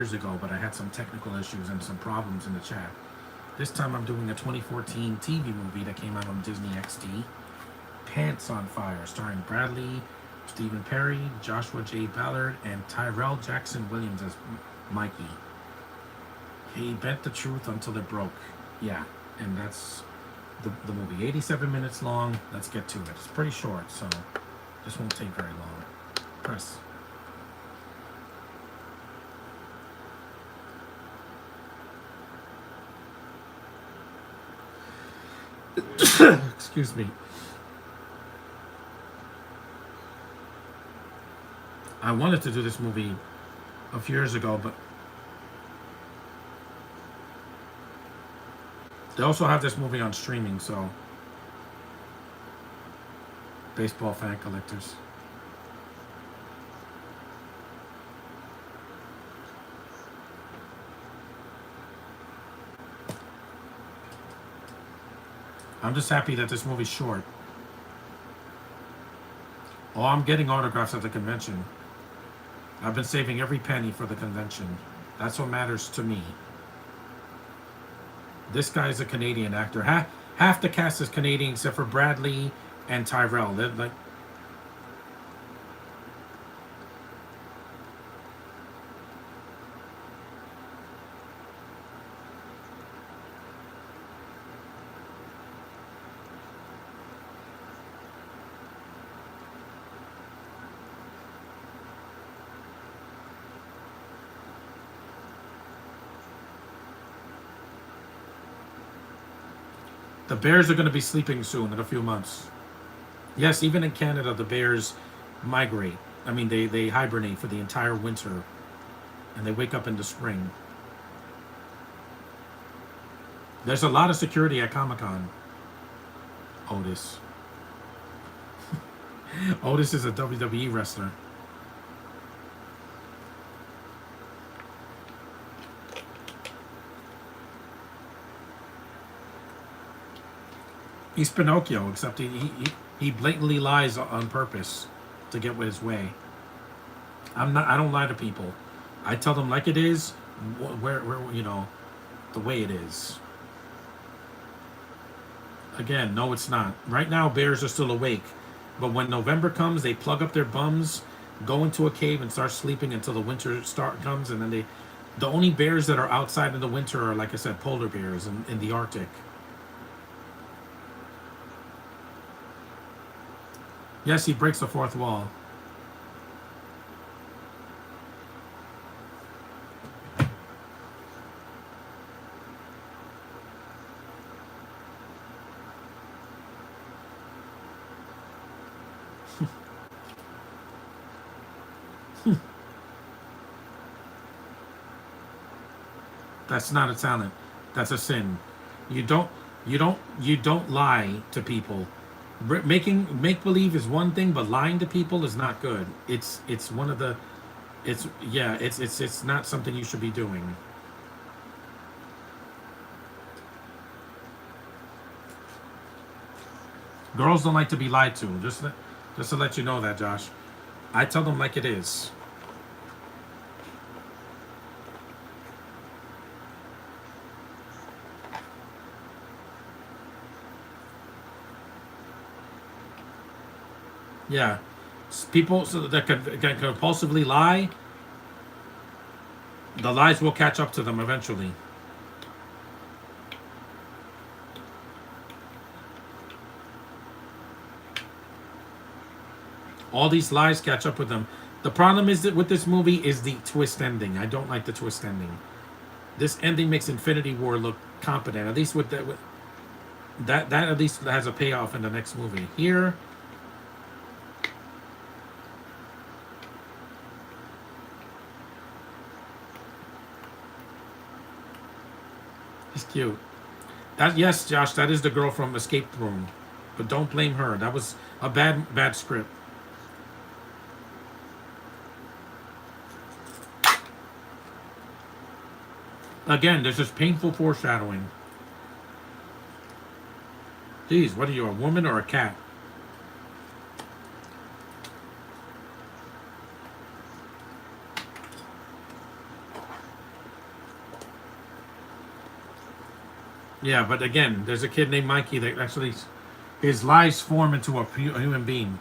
years ago, but I had some technical issues and some problems in the chat. This time I'm doing a 2014 TV movie that came out on Disney XD, Pants on Fire, starring Bradley, Stephen Perry, Joshua J. Ballard, and Tyrell Jackson Williams as Mikey. He bent the truth until it broke. Yeah, and that's the movie. 87 minutes long. Let's get to it. It's pretty short, so this won't take very long. Press. Excuse me. I wanted to do this movie a few years ago, but they also have this movie on streaming, so baseball fan collectors. I'm just happy that this movie's short. Oh, I'm getting autographs at the convention. I've been saving every penny for the convention. That's what matters to me. This guy's a Canadian actor. Half the cast is Canadian except for Bradley and Tyrell. They're like, the bears are going to be sleeping soon in a few months. Yes, even in Canada, the bears migrate. I mean, they hibernate for the entire winter, and they wake up in the spring. There's a lot of security at Comic-Con. Otis. Otis is a WWE wrestler. He's Pinocchio, except he blatantly lies on purpose to get his way. I don't lie to people. I tell them like it is, where the way it is. Again, no, it's not. Right now, bears are still awake, but when November comes, they plug up their bums, go into a cave, and start sleeping until the winter comes, and then the only bears that are outside in the winter are, like I said, polar bears in the Arctic. Yes, he breaks the fourth wall. That's not a talent. That's a sin. You don't lie to people. Making make believe is one thing, but lying to people is not good. It's one of the it's not something you should be doing. Girls don't like to be lied to. Just to let you know that, Josh. I tell them like it is. Yeah. People that can compulsively lie, the lies will catch up to them eventually. All these lies catch up with them. The problem is that with this movie is the twist ending. I don't like the twist ending. This ending makes Infinity War look competent. At least with that at least has a payoff in the next movie. Here, he's cute. Yes, Josh, that is the girl from Escape Room, but don't blame her. That was a bad script. Again, there's just painful foreshadowing. Geez, what are you, a woman or a cat? Yeah, but again, there's a kid named Mikey that actually his lies form into a human being.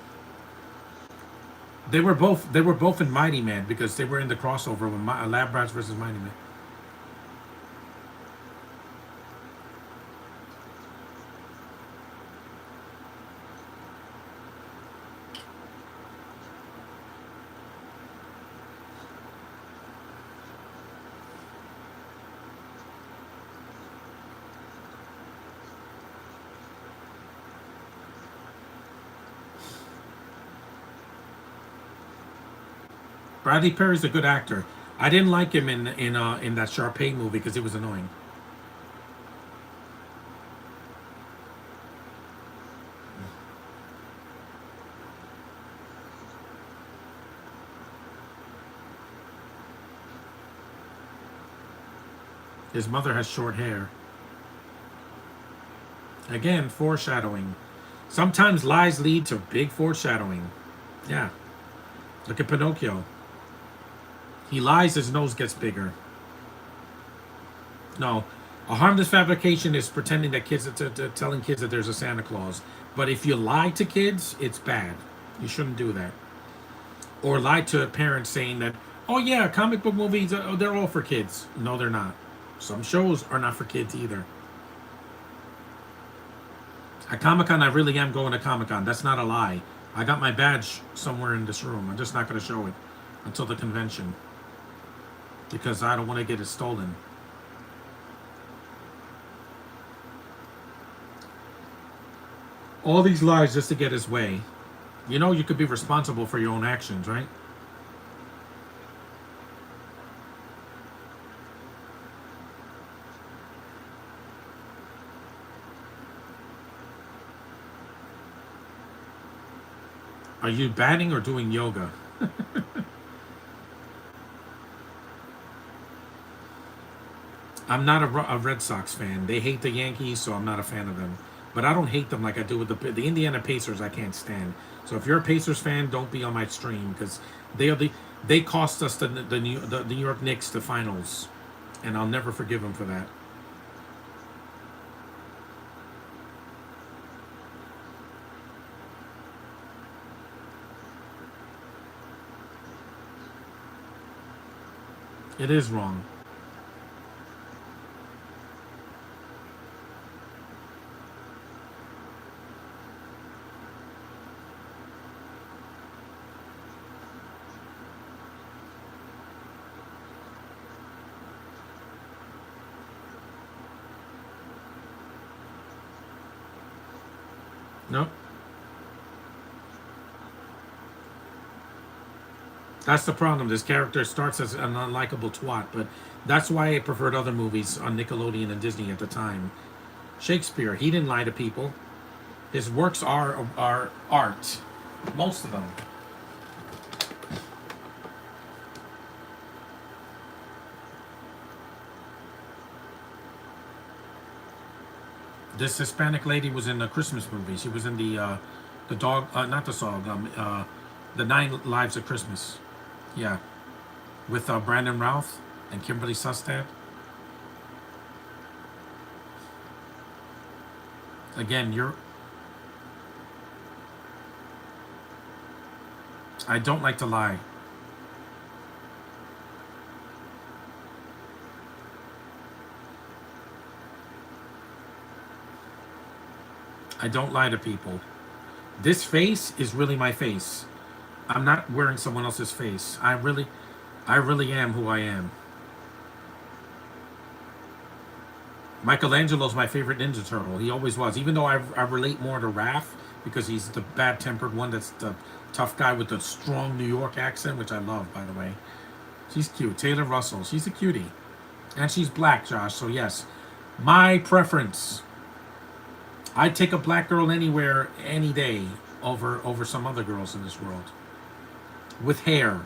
They were both in Mighty Man because they were in the crossover with Lab Rats versus Mighty Man. Bradley Perry's a good actor. I didn't like him in that Sharpay movie because he was annoying. His mother has short hair. Again, foreshadowing. Sometimes lies lead to big foreshadowing. Yeah, look at Pinocchio. He lies, his nose gets bigger. No, a harmless fabrication is pretending that telling kids that there's a Santa Claus. But if you lie to kids, it's bad. You shouldn't do that. Or lie to parents saying that, oh yeah, comic book movies, they're all for kids. No, they're not. Some shows are not for kids either. At Comic Con, I really am going to Comic Con. That's not a lie. I got my badge somewhere in this room. I'm just not going to show it until the convention because I don't want to get it stolen. All these lies just to get his way. You know, you could be responsible for your own actions, right? Are you batting or doing yoga? I'm not a Red Sox fan. They hate the Yankees, so I'm not a fan of them. But I don't hate them like I do with the Indiana Pacers. I can't stand. So if you're a Pacers fan, don't be on my stream because they are they cost us the New York Knicks the finals, and I'll never forgive them for that. It is wrong. No, that's the problem. This character starts as an unlikable twat, but that's why I preferred other movies on Nickelodeon and Disney at the time. Shakespeare, he didn't lie to people. His works are art, most of them. This Hispanic lady was in the Christmas movie. She was in the dog, not the song, the Nine Lives of Christmas. Yeah, with Brandon Routh and Kimberly Sustad. Again, you're. I don't like to lie. I don't lie to people. This face is really my face. I'm not wearing someone else's face. I really am who I am. Michelangelo's my favorite Ninja Turtle. He always was. Even though I relate more to Raph because he's the bad-tempered one that's the tough guy with the strong New York accent, which I love, by the way. She's cute. Taylor Russell. She's a cutie. And she's black, Josh. So, yes, my preference. I'd take a black girl anywhere, any day, over some other girls in this world. With hair.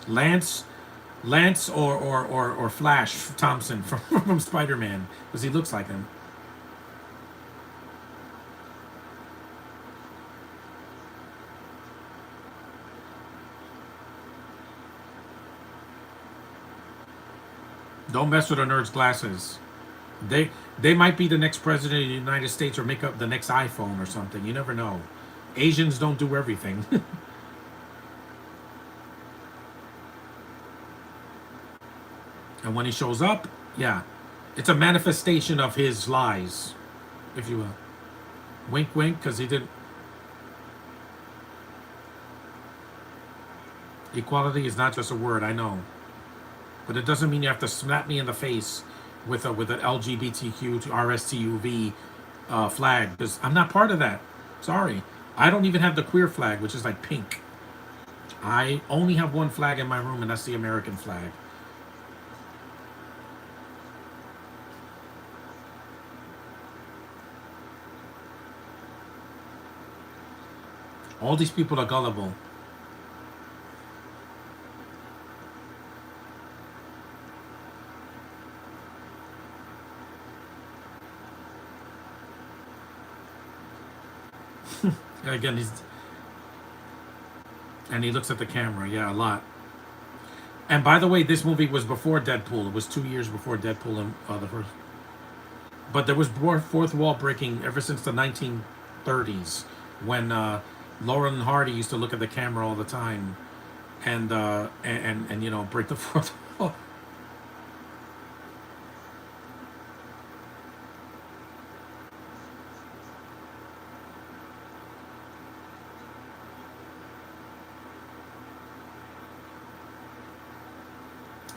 Lance Lance or Flash Thompson from from Spider-Man, because he looks like him. Don't mess with a nerd's glasses. They they might be the next president of the United States or make up the next iPhone or something. You never know. Asians don't do everything. And when he shows up, yeah, it's a manifestation of his lies, if you will. Wink, wink, because he didn't. Equality is not just a word, I know, but it doesn't mean you have to slap me in the face with an LGBTQ to RSTUV flag, because I'm not part of that. Sorry, I don't even have the queer flag, which is like pink. I only have one flag in my room, and that's the American flag. All these people are gullible. Again, he's and he looks at the camera. Yeah, a lot. And by the way, this movie was before Deadpool. It was 2 years before Deadpool and the first. But there was more fourth wall breaking ever since the 1930s, when Laurel and Hardy used to look at the camera all the time, and you know, break the fourth wall.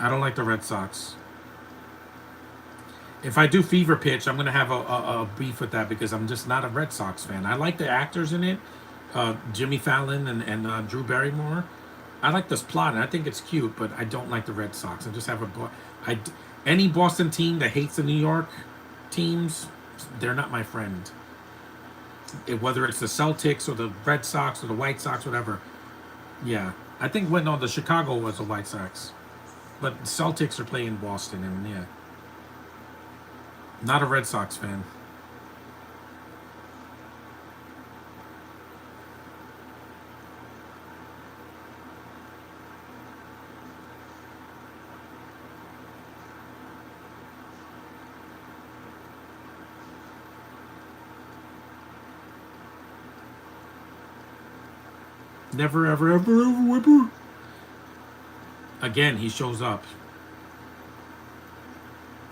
I don't like the Red Sox. If I do Fever Pitch, I'm gonna have a beef with that because I'm just not a Red Sox fan. I like the actors in it, Jimmy Fallon and Drew Barrymore. I like this plot and I think it's cute, but I don't like the Red Sox. I just have any Boston team that hates the New York teams, they're not my friend. Whether it's the Celtics or the Red Sox or the White Sox, whatever. Yeah, I think when no, the Chicago was the White Sox, but Celtics are playing Boston, and yeah, not a Red Sox fan. Never, ever, ever, ever, ever. Again, he shows up.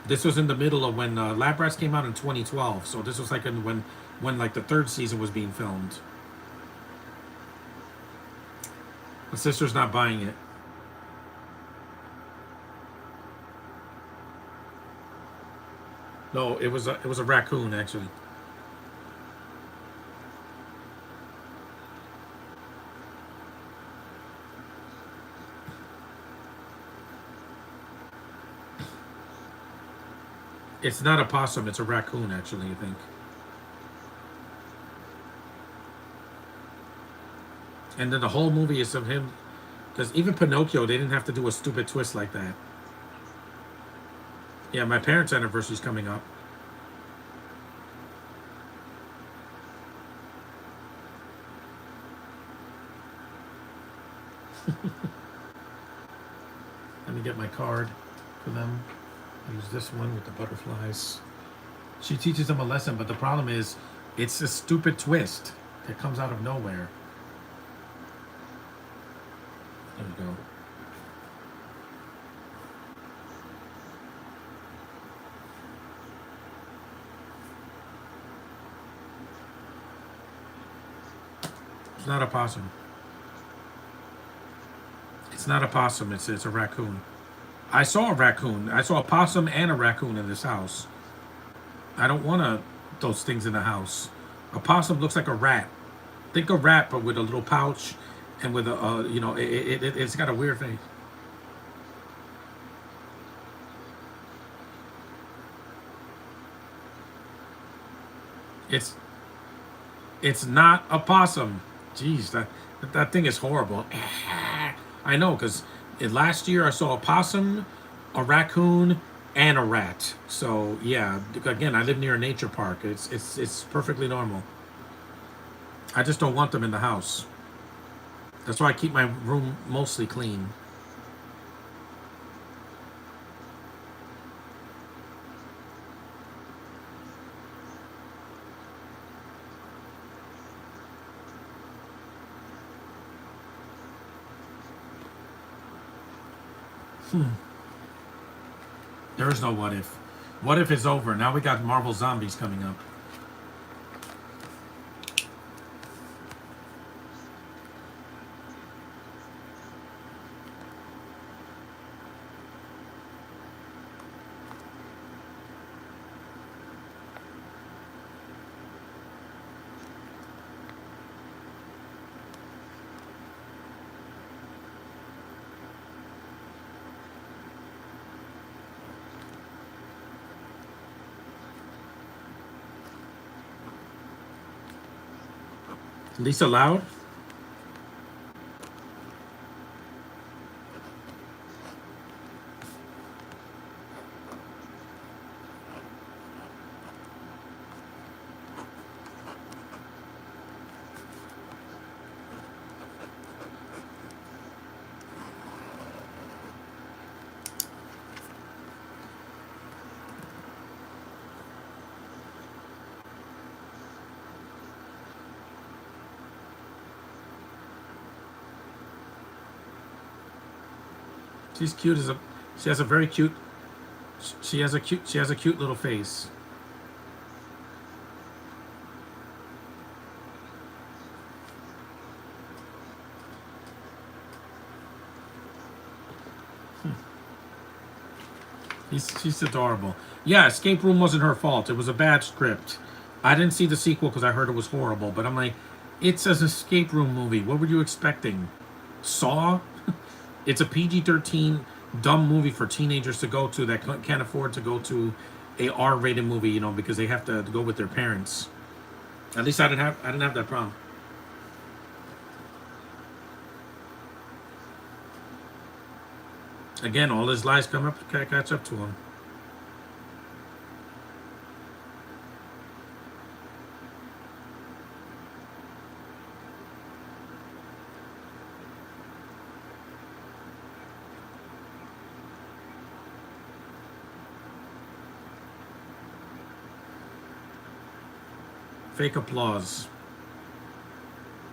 This was in the middle of when Lab Rats came out in 2012, so this was like when like the third season was being filmed. My sister's not buying it. No, it was a raccoon actually. It's not a possum, it's a raccoon actually, I think. And then the whole movie is of him, because even Pinocchio, they didn't have to do a stupid twist like that. Yeah, my parents' anniversary's coming up. Let me get my card for them. Use this one with the butterflies. She teaches them a lesson, but the problem is, it's a stupid twist that comes out of nowhere. There we go. It's not a possum. It's not a possum. It's a raccoon. I saw a raccoon. I saw a possum and a raccoon in this house. I don't want those things in the house. A possum looks like a rat. Think a rat, but with a little pouch and with you know, it's got a weird face. It's it's not a possum. Jeez, that thing is horrible. I know, because Last year I saw a possum, a raccoon, and a rat. So yeah, again, I live near a nature park. It's perfectly normal. I just don't want them in the house. That's why I keep my room mostly clean. There is no what if. What if is over? Now we got Marvel Zombies coming up. Lisa Loud. She's cute as a. She has a very cute. She has a cute. She has a cute little face. She's adorable. Yeah, Escape Room wasn't her fault. It was a bad script. I didn't see the sequel because I heard it was horrible. But I'm like, it's an escape room movie. What were you expecting? Saw? It's a PG-13 dumb movie for teenagers to go to that can't afford to go to a R-rated movie, you know, because they have to go with their parents. At least I didn't have that problem. Again, all his lies come up catch up to him. Fake applause.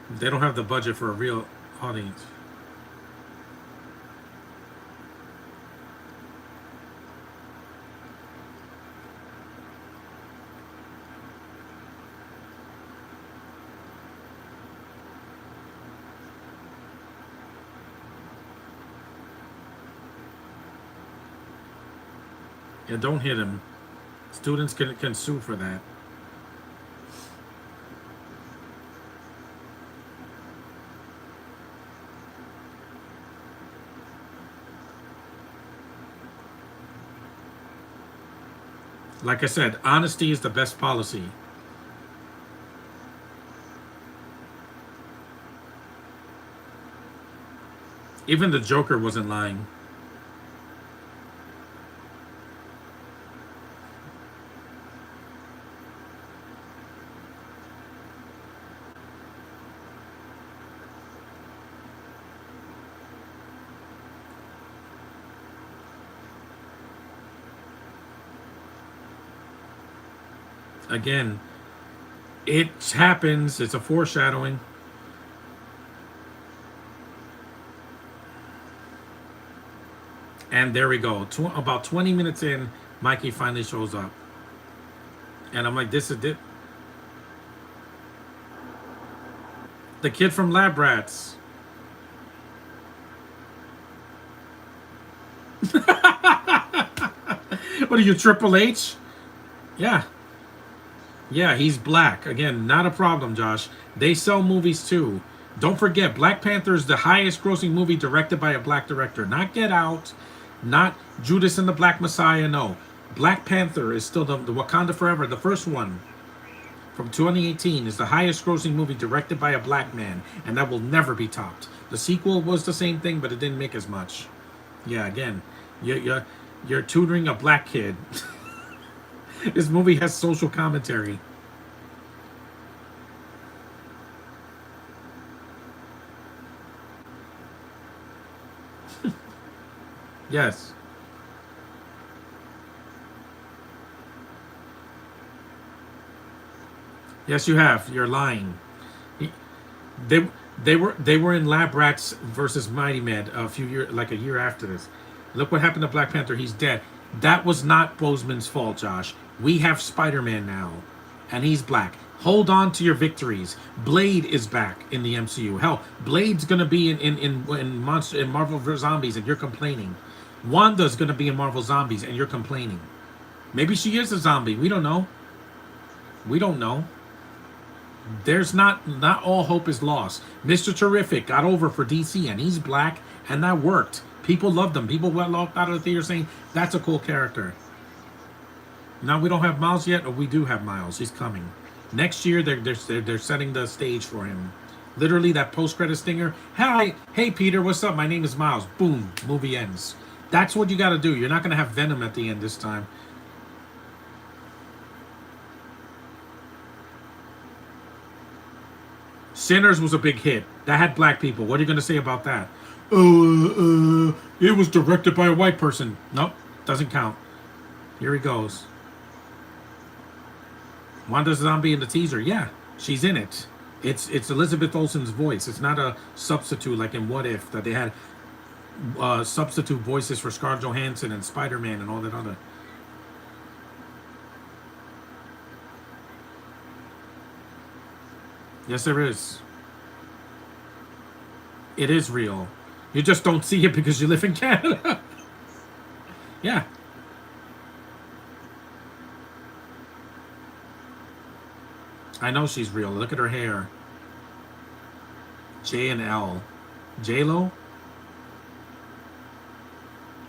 They don't have the budget for a real audience. Yeah, don't hit him. Students can sue for that. Like I said, honesty is the best policy. Even the Joker wasn't lying. Again, it happens. It's a foreshadowing. And there we go. About 20 minutes in, Mikey finally shows up. And I'm like, this is it. The kid from Lab Rats. What are you, Triple H? Yeah. Yeah, he's black. Again, not a problem, Josh. They sell movies too. Don't forget, Black Panther is the highest grossing movie directed by a black director. Not Get Out, not Judas and the Black Messiah, no. Black Panther is still the Wakanda Forever, the first one from 2018, is the highest grossing movie directed by a black man, and that will never be topped. The sequel was the same thing, but it didn't make as much. Yeah, again, you're tutoring a black kid. This movie has social commentary. Yes. Yes, you have. You're lying. They they were in Lab Rats versus Mighty Man a few years, like a year after this. Look what happened to Black Panther. He's dead. That was not Boseman's fault, Josh. We have Spider-Man now, and he's black. Hold on to your victories. Blade is back in the MCU. Hell, Blade's gonna be in Marvel vs. Zombies, and you're complaining. Wanda's gonna be in Marvel Zombies, and you're complaining. Maybe she is a zombie. We don't know. We don't know. There's not all hope is lost. Mr. Terrific got over for DC, and he's black, and that worked. People loved him. People went out of the theater saying that's a cool character. Now we don't have Miles yet, or we do have Miles. He's coming next year. They're setting the stage for him. Literally, that post-credit stinger. Hi, hey Peter, what's up? My name is Miles. Boom, movie ends. That's what you got to do. You're not gonna have Venom at the end this time. Sinners was a big hit. That had black people. What are you going to say about that? It was directed by a white person. Nope, doesn't count. Here he goes. Wanda Zombie in the teaser. Yeah, she's in it. It's Elizabeth Olsen's voice. It's not a substitute like in What If that they had substitute voices for Scarlett Johansson and Spider-Man and all that other. Yes, there is. It is real. You just don't see it because you live in Canada. Yeah. I know she's real. Look at her hair. J and L. J-Lo?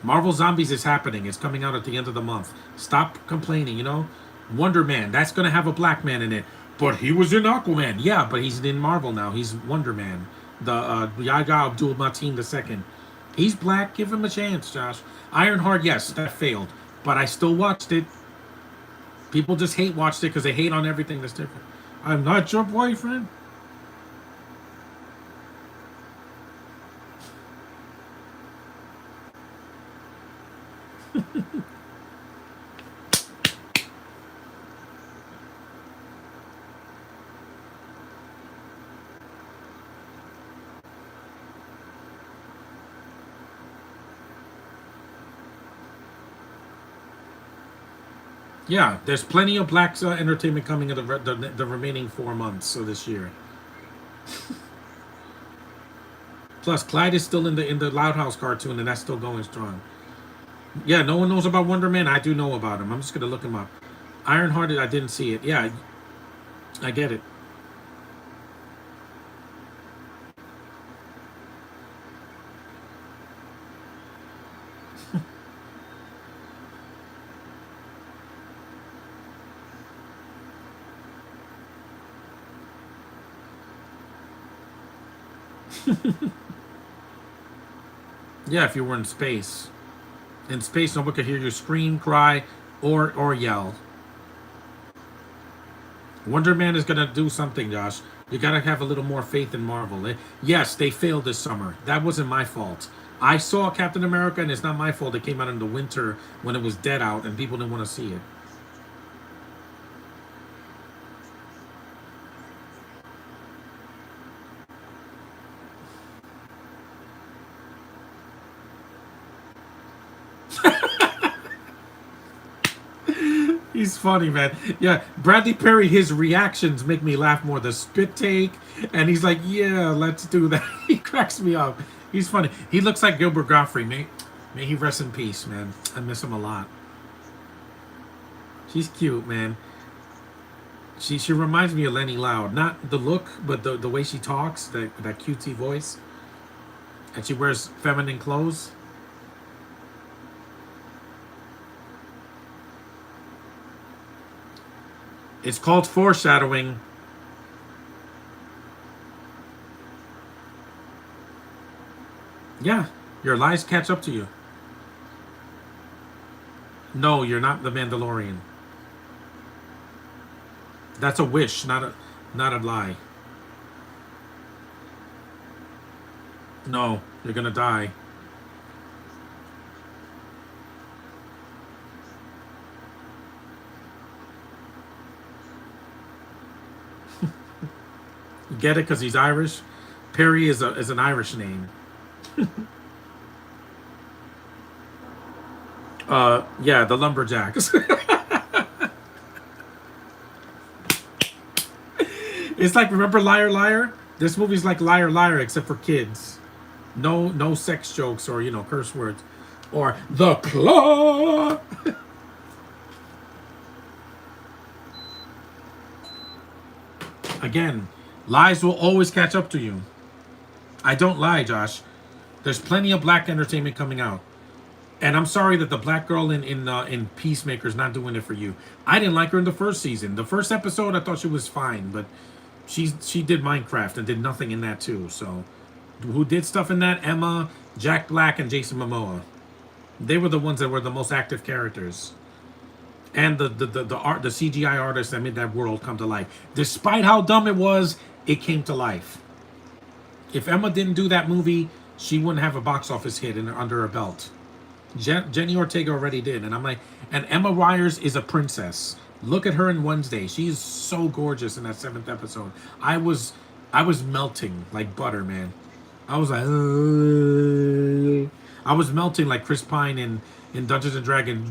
Marvel Zombies is happening. It's coming out at the end of the month. Stop complaining, you know? Wonder Man, that's going to have a black man in it. But he was in Aquaman. Yeah, but he's in Marvel now. He's Wonder Man. The Yahya Abdul Mateen II. He's black. Give him a chance, Josh. Ironheart, yes, that failed. But I still watched it. People just watched it because they hate on everything that's different. I'm not your boyfriend. Yeah, there's plenty of black entertainment coming in the remaining 4 months of this year. Plus, Clyde is still in the Loud House cartoon, and that's still going strong. Yeah, no one knows about Wonder Man. I do know about him. I'm just gonna look him up. Ironhearted, I didn't see it. Yeah, I get it. Yeah, if you were in space. In space, no one could hear you scream, cry, or yell. Wonder Man is gonna do something, Josh. You gotta have a little more faith in Marvel. Yes, they failed this summer. That wasn't my fault. I saw Captain America, and it's not my fault. It came out in the winter when it was dead out, and people didn't want to see it. He's funny, man. Yeah, Bradley Perry, his reactions make me laugh more. The spit take, and he's like, "Yeah, let's do that." He cracks me up. He's funny. He looks like Gilbert Gottfried. May he rest in peace, man. I miss him a lot. She's cute, man. She reminds me of Lenny Loud. Not the look, but the way she talks, that cutesy voice. And she wears feminine clothes. It's called foreshadowing. Yeah, your lies catch up to you. No, you're not the Mandalorian. That's a wish, not a lie. No, you're gonna die. You get it? Because he's Irish. Perry is an Irish name. Yeah, the Lumberjacks. It's like, remember Liar Liar? This movie's like Liar Liar except for kids. No sex jokes or curse words. Or the claw. Again, lies will always catch up to you. I don't lie, Josh. There's plenty of black entertainment coming out. And I'm sorry that the black girl in Peacemaker's not doing it for you. I didn't like her in the first season. The first episode, I thought she was fine, but she did Minecraft and did nothing in that too. So, who did stuff in that? Emma, Jack Black, and Jason Momoa. They were the ones that were the most active characters. And the CGI artists that made that world come to life. Despite how dumb it was, it came to life. If Emma didn't do that movie, she wouldn't have a box office hit under her belt. Jenny Ortega already did, and I'm like, and Emma Myers is a princess. Look at her in Wednesday. She's so gorgeous in that 7th episode. I was melting like butter, man. I was like, I was melting like Chris Pine in Dungeons and Dragons.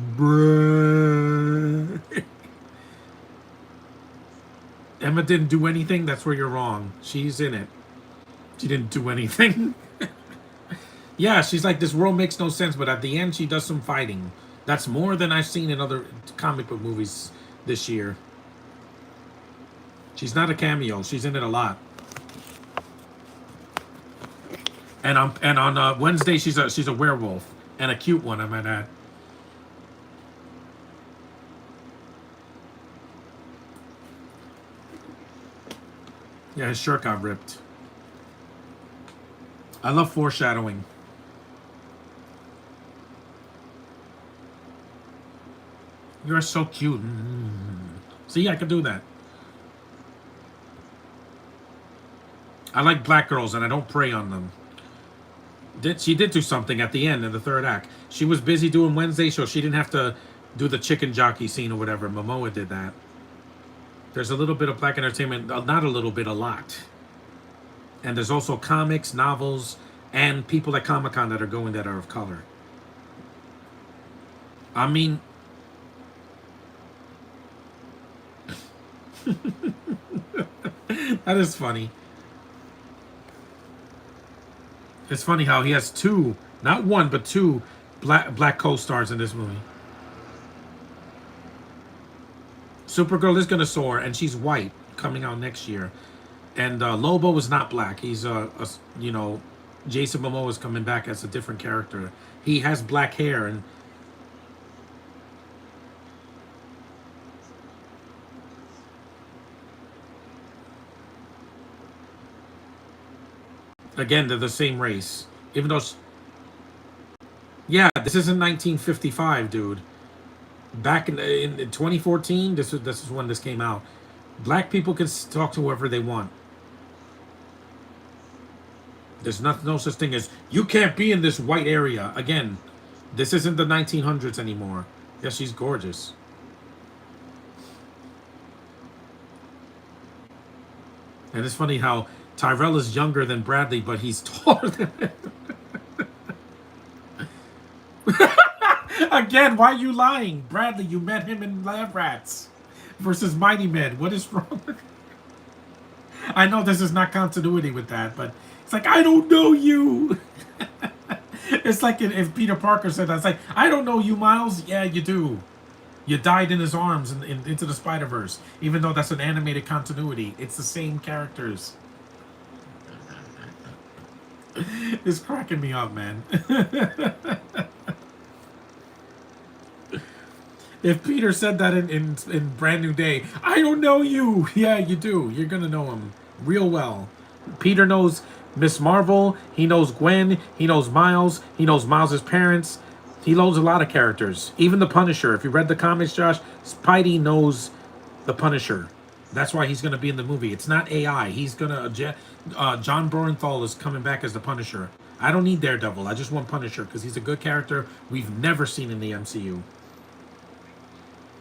Emma didn't do anything. That's where you're wrong. She's in it. She didn't do anything. Yeah, she's like, this world makes no sense, but at the end she does some fighting. That's more than I've seen in other comic book movies this year. She's not a cameo. She's in it a lot. And on Wednesday she's a werewolf, and a cute one, I might add. Yeah, his shirt got ripped. I love foreshadowing. You're so cute. See, I could do that. I like black girls, and I don't prey on them. She did do something at the end in the 3rd act. She was busy doing Wednesday, so she didn't have to do the chicken jockey scene or whatever. Momoa did that. There's a little bit of black entertainment, not a little bit, a lot. And there's also comics, novels, and people at Comic-Con that are going that are of color. I mean, that is funny. It's funny how he has two, not one, but two black co-stars in this movie. Supergirl is gonna soar, and she's white, coming out next year. And Lobo is not black. He's Jason Momoa is coming back as a different character. He has black hair, and again, they're the same race. Even though, yeah, this isn't 1955, dude. Back in 2014, this is when this came out. Black people can talk to whoever they want. There's no such thing as, you can't be in this white area. Again, this isn't the 1900s anymore. Yeah, she's gorgeous. And it's funny how Tyrell is younger than Bradley, but he's taller than him. Again, why are you lying? Bradley, you met him in Lab Rats versus Mighty Men. What is wrong with you? I know this is not continuity with that, but it's like, I don't know you. It's like if Peter Parker said that. It's like, I don't know you, Miles. Yeah, you do. You died in his arms in Into the Spider-Verse. Even though that's an animated continuity, it's the same characters. It's cracking me up, man. If Peter said that in Brand New Day, I don't know you. Yeah, you do. You're going to know him real well. Peter knows Miss Marvel. He knows Gwen. He knows Miles. He knows Miles' parents. He loads a lot of characters. Even the Punisher. If you read the comics, Josh, Spidey knows the Punisher. That's why he's going to be in the movie. It's not AI. He's going to. John Bernthal is coming back as the Punisher. I don't need Daredevil. I just want Punisher because he's a good character we've never seen in the MCU.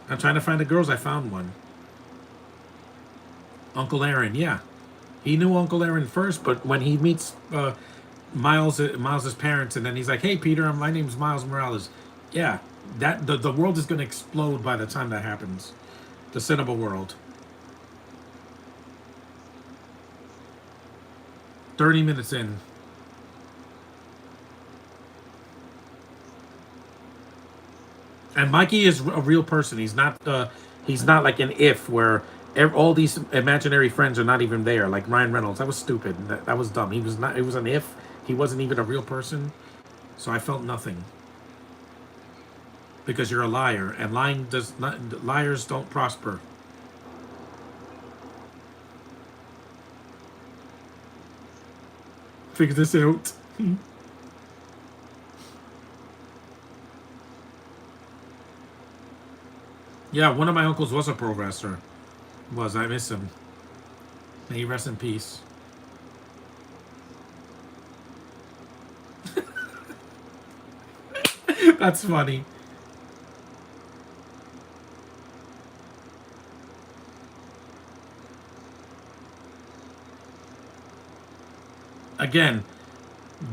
I'm trying to find the girls. I found one. Uncle Aaron, yeah. He knew Uncle Aaron first, but when he meets Miles's parents, and then he's like, "Hey, Peter, my name's Miles Morales." Yeah, that the world is going to explode by the time that happens. The cinema world. 30 minutes in. And Mikey is a real person. He's not. He's not like an if where all these imaginary friends are not even there. Like Ryan Reynolds. That was stupid. That was dumb. He was not. It was an if. He wasn't even a real person. So I felt nothing. Because you're a liar, and lying does not. Liars don't prosper. Figure this out. Yeah, one of my uncles was a pro wrestler. I miss him. May he rest in peace. That's funny. Again,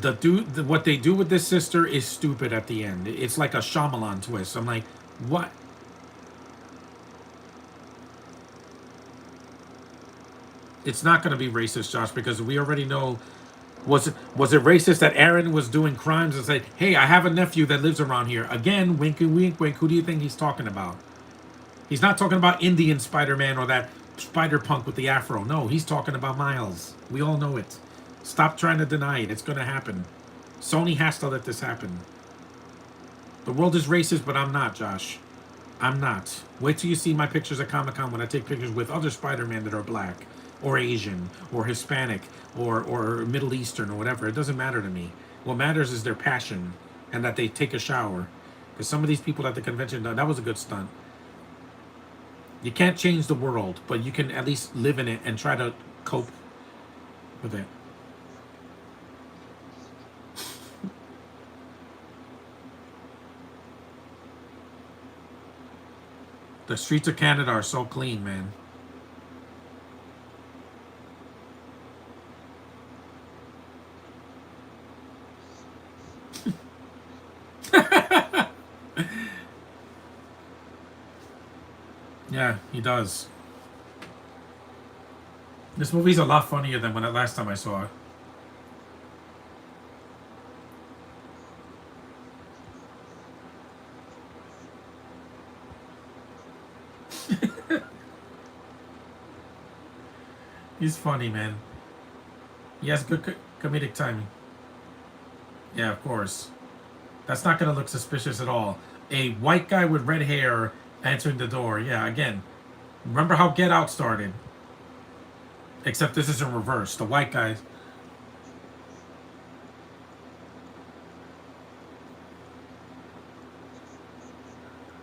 what they do with this sister is stupid at the end. It's like a Shyamalan twist. I'm like, what? It's not going to be racist, Josh, because we already know. Was it racist that Aaron was doing crimes and said, "Hey, I have a nephew that lives around here"? Again, wink, wink, wink. Who do you think he's talking about? He's not talking about Indian Spider-Man or that Spider-Punk with the afro. No, he's talking about Miles. We all know it. Stop trying to deny it. It's going to happen. Sony has to let this happen. The world is racist, but I'm not, Josh. I'm not. Wait till you see my pictures at Comic-Con when I take pictures with other Spider-Man that are black or Asian or Hispanic or Middle Eastern or whatever. It doesn't matter to me. What matters is their passion and that they take a shower. Because some of these people at the convention, that was a good stunt. You can't change the world, but you can at least live in it and try to cope with it. The streets of Canada are so clean, man. Yeah, he does. This movie's a lot funnier than when last time I saw it. He's funny, man. He has good comedic timing. Yeah, of course. That's not going to look suspicious at all. A white guy with red hair answering the door. Yeah, again, remember how Get Out started? Except this is in reverse. The white guy.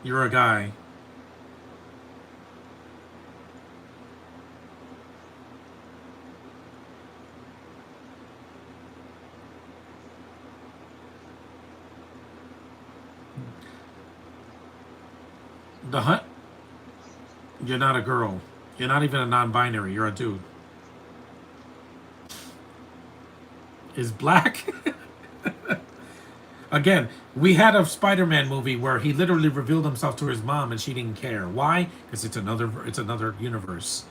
You're a guy. The hunt. You're not a girl. You're not even a non-binary. You're a dude. Is black? Again, we had a Spider-Man movie where he literally revealed himself to his mom and she didn't care. Why? Because it's another universe.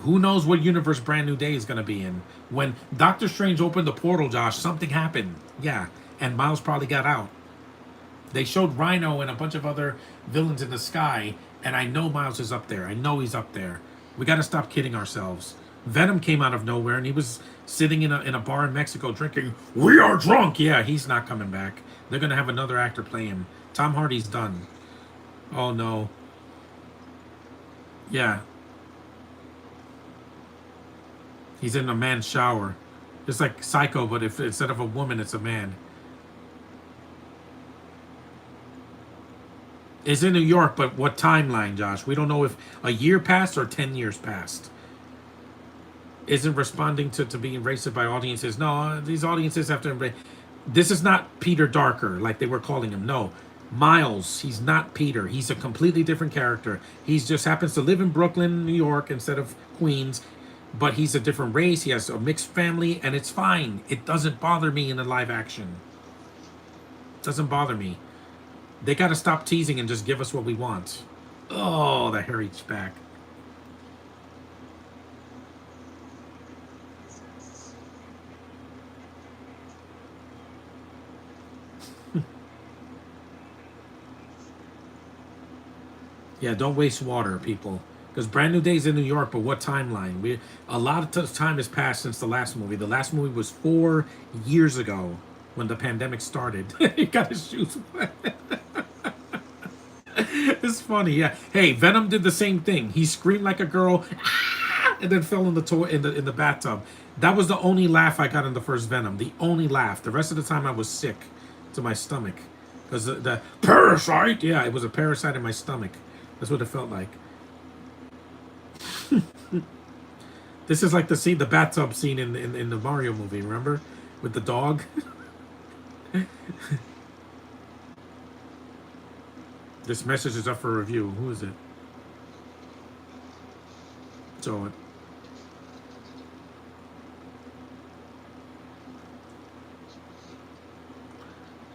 Who knows what universe Brand New Day is going to be in? When Doctor Strange opened the portal, Josh, something happened. Yeah, and Miles probably got out. They showed Rhino and a bunch of other villains in the sky, and I know Miles is up there. I know he's up there. We got to stop kidding ourselves. Venom came out of nowhere, and he was sitting in a bar in Mexico drinking. We are drunk. Yeah, he's not coming back. They're gonna have another actor play him. Tom Hardy's done. Oh no. Yeah. He's in a man's shower. It's like Psycho, but if instead of a woman, it's a man. It's in New York, but what timeline, Josh? We don't know if a year passed or 10 years passed. Isn't responding to being racist by audiences. No, these audiences have to embrace. This is not Peter Darker, like they were calling him. No. Miles, he's not Peter. He's a completely different character. He just happens to live in Brooklyn, New York, instead of Queens. But he's a different race. He has a mixed family, and it's fine. It doesn't bother me in the live action. It doesn't bother me. They got to stop teasing and just give us what we want. Oh, the hair reached back. Yeah, don't waste water, people. Because Brand New Day's in New York, but what timeline? We a lot of time has passed since the last movie. The last movie was 4 years ago when the pandemic started. He got his shoes wet. It's funny, yeah. Hey, Venom did the same thing. He screamed like a girl, "Ah!" and then fell in the in the bathtub. That was the only laugh I got in the first Venom. The only laugh. The rest of the time I was sick to my stomach because the parasite. Yeah, it was a parasite in my stomach. That's what it felt like. This is like the bathtub scene in the Mario movie. Remember, with the dog. This message is up for review. Who is it? So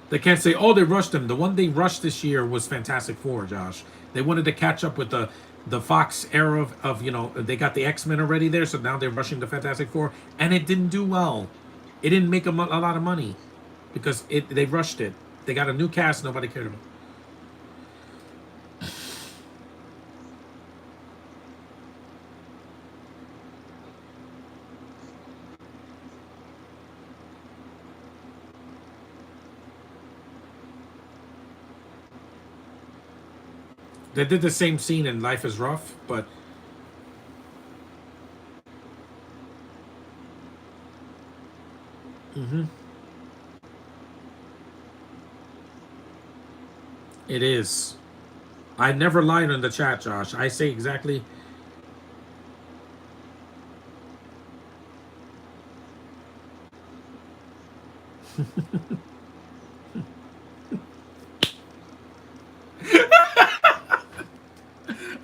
they can't say, oh, they rushed them. The one they rushed this year was Fantastic Four, Josh. They wanted to catch up with the Fox era of they got the X-Men already there, so now they're rushing the Fantastic Four, and it didn't do well. It didn't make a lot of money because they rushed it. They got a new cast nobody cared about. They did the same scene in Life is Rough, but it is. I never lied in the chat, Josh. I say exactly.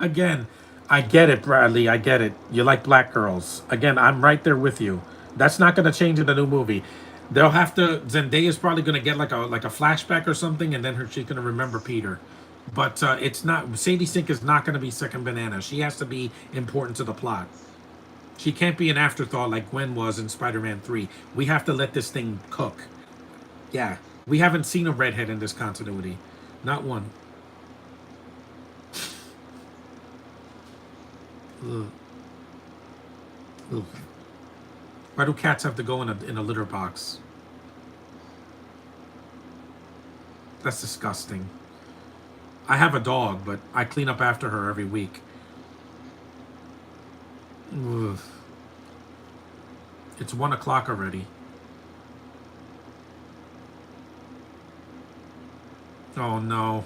Again, I get it, Bradley. I get it. You like black girls. Again, I'm right there with you. That's not going to change in the new movie. They'll have to. Zendaya's probably going to get like a flashback or something, and then she's going to remember Peter. But it's not. Sadie Sink is not going to be second banana. She has to be important to the plot. She can't be an afterthought like Gwen was in Spider-Man 3. We have to let this thing cook. Yeah, we haven't seen a redhead in this continuity. Not one. Ugh. Ugh. Why do cats have to go in a litter box? That's disgusting. I have a dog, but I clean up after her every week. Ugh. It's 1 o'clock already. Oh no.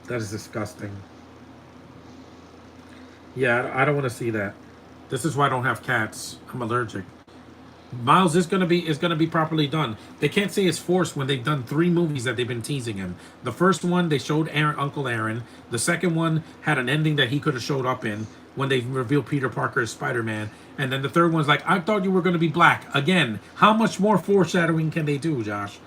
That is disgusting. Yeah, I don't want to see that. This is why I don't have cats. I'm allergic. Miles is gonna be properly done. They can't say it's forced when they've done 3 movies that they've been teasing him. The first one they showed Uncle Aaron. The second one had an ending that he could have showed up in when they revealed Peter Parker as Spider-Man. And then the third one's like, I thought you were gonna be black. Again, how much more foreshadowing can they do, Josh?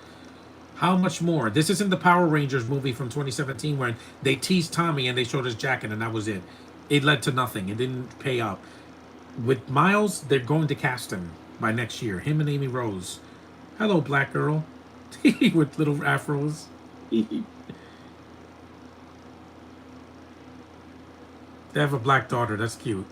How much more? This isn't the Power Rangers movie from 2017 where they teased Tommy and they showed his jacket and that was it. It led to nothing. It didn't pay up. With Miles, they're going to cast him by next year. Him and Amy Rose. Hello, black girl. With little afros. They have a black daughter. That's cute.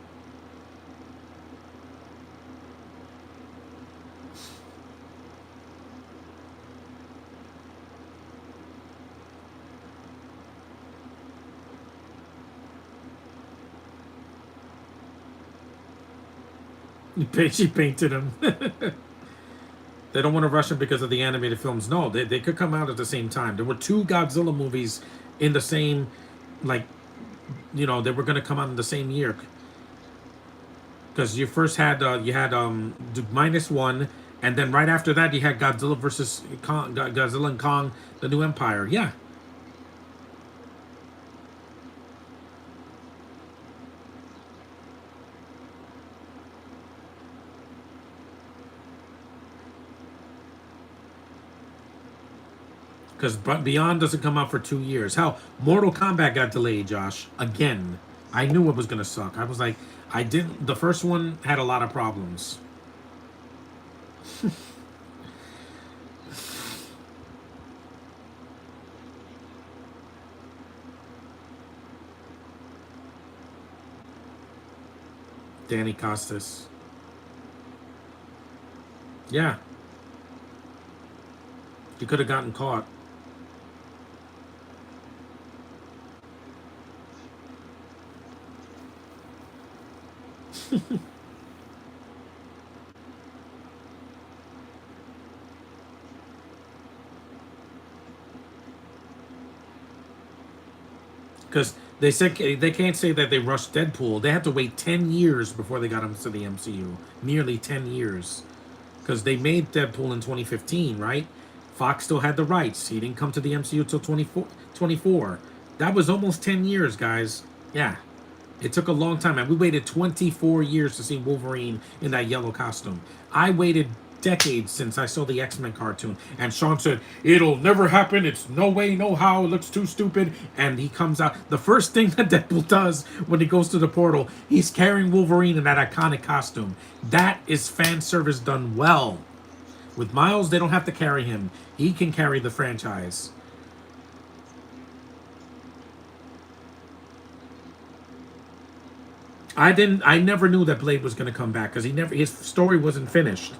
She painted him. They don't want to rush it because of the animated films. No, they could come out at the same time. There were two Godzilla movies in the same, like, they were going to come out in the same year. Because you first had minus one, and then right after that you had Godzilla versus Kong, Godzilla and Kong, the New Empire. Yeah. Because Beyond doesn't come out for 2 years. How Mortal Kombat got delayed, Josh, again. I knew it was gonna suck. I was like, I didn't. The first one had a lot of problems. Danny Costas. Yeah, you could have gotten caught. Because they said they can't say that they rushed Deadpool. They had to wait 10 years before they got him to the MCU. Nearly 10 years. Because they made Deadpool in 2015, right? Fox still had the rights. He didn't come to the MCU till 24. That was almost 10 years, guys. Yeah. It took a long time, and we waited 24 years to see Wolverine in that yellow costume. I waited decades since I saw the X-Men cartoon, and Sean said, it'll never happen, it's no way, no how, it looks too stupid, and he comes out. The first thing that Deadpool does when he goes to the portal, he's carrying Wolverine in that iconic costume. That is fan service done well. With Miles, they don't have to carry him. He can carry the franchise. I never knew that Blade was going to come back because his story wasn't finished.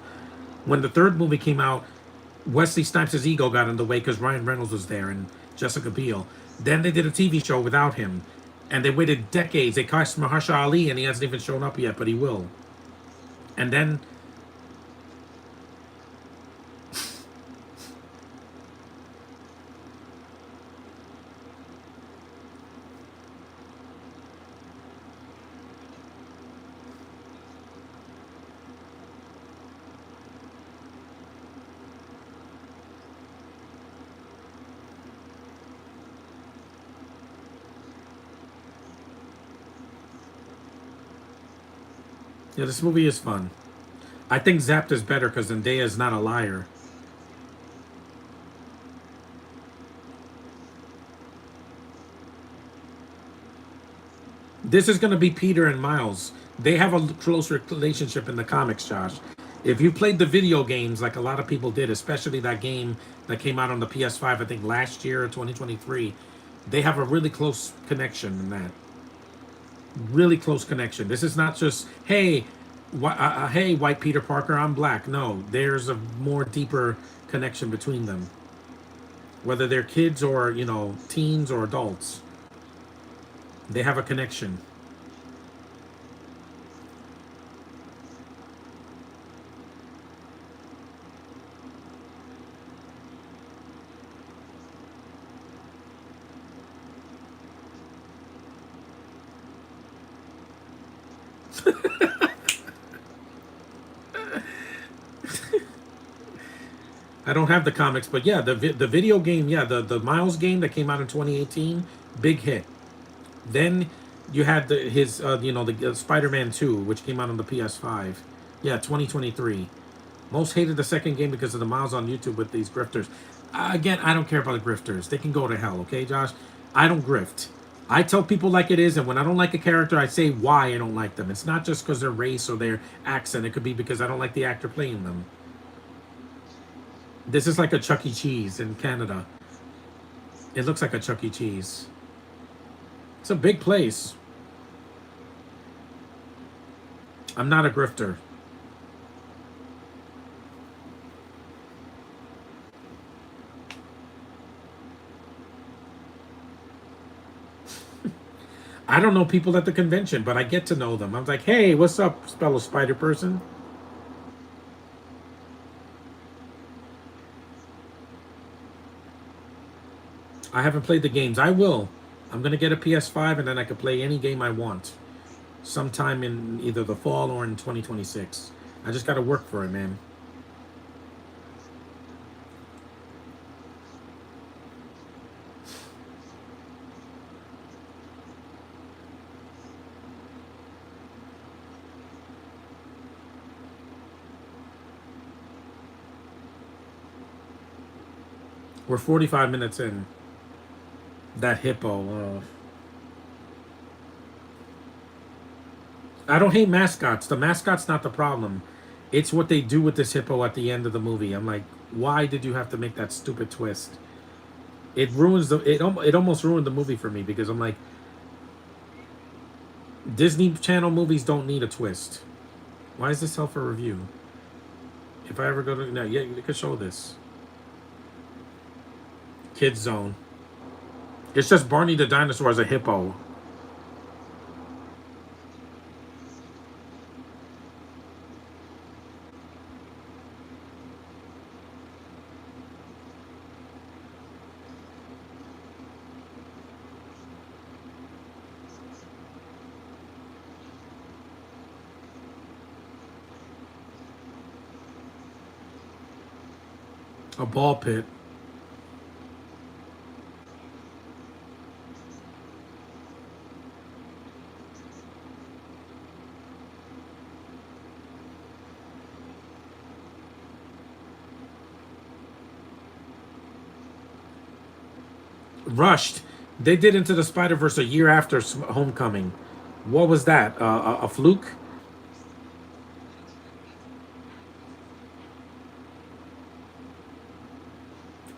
When the third movie came out, Wesley Snipes' ego got in the way because Ryan Reynolds was there and Jessica Biel. Then they did a TV show without him, and they waited decades. They cast Mahershala Ali, and he hasn't even shown up yet, but he will. And then yeah, this movie is fun. I think Zapped is better because Zendaya is not a liar. This is going to be Peter and Miles. They have a close relationship in the comics, Josh. If you played the video games like a lot of people did, especially that game that came out on the PS5, I think last year, 2023, they have a really close connection in that. Really close connection. This is not just, hey, hey, white Peter Parker, I'm black. No, there's a more deeper connection between them. Whether they're kids or, teens or adults, they have a connection. I don't have the comics, but yeah, the video game, yeah, the Miles game that came out in 2018, big hit. Then you had the Spider-Man 2, which came out on the PS5. Yeah, 2023. Most hated the second game because of the Miles on YouTube with these grifters. Again, I don't care about the grifters. They can go to hell, okay, Josh? I don't grift. I tell people like it is, and when I don't like a character, I say why I don't like them. It's not just because their race or their accent. It could be because I don't like the actor playing them. This is like a Chuck E. Cheese in Canada. It looks like a Chuck E. Cheese. It's a big place. I'm not a grifter. I don't know people at the convention, but I get to know them. I'm like, hey, what's up, fellow spider person? I haven't played the games. I will. I'm gonna get a PS5 and then I can play any game I want, sometime in either the fall or in 2026. I just gotta work for it, man. We're 45 minutes in. That hippo. I don't hate mascots. The mascot's not the problem. It's what they do with this hippo at the end of the movie. I'm like, why did you have to make that stupid twist? It ruins the. It almost ruined the movie for me because I'm like, Disney Channel movies don't need a twist. Why is this hell for review? If I ever go to, no, yeah, you could show this. Kids Zone. It's just Barney the dinosaur as a hippo. A ball pit. Rushed. They did Into the Spider Verse a year after Homecoming. What was that? A fluke?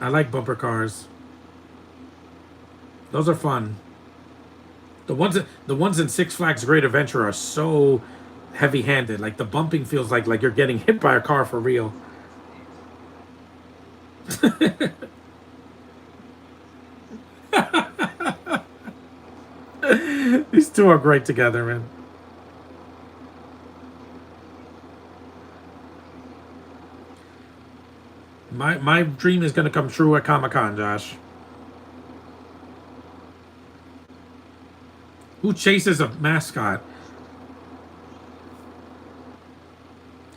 I like bumper cars. Those are fun. The ones in Six Flags Great Adventure are so heavy-handed. Like the bumping feels like you're getting hit by a car for real. These two are great together, man. My dream is gonna come true at Comic Con, Josh. Who chases a mascot?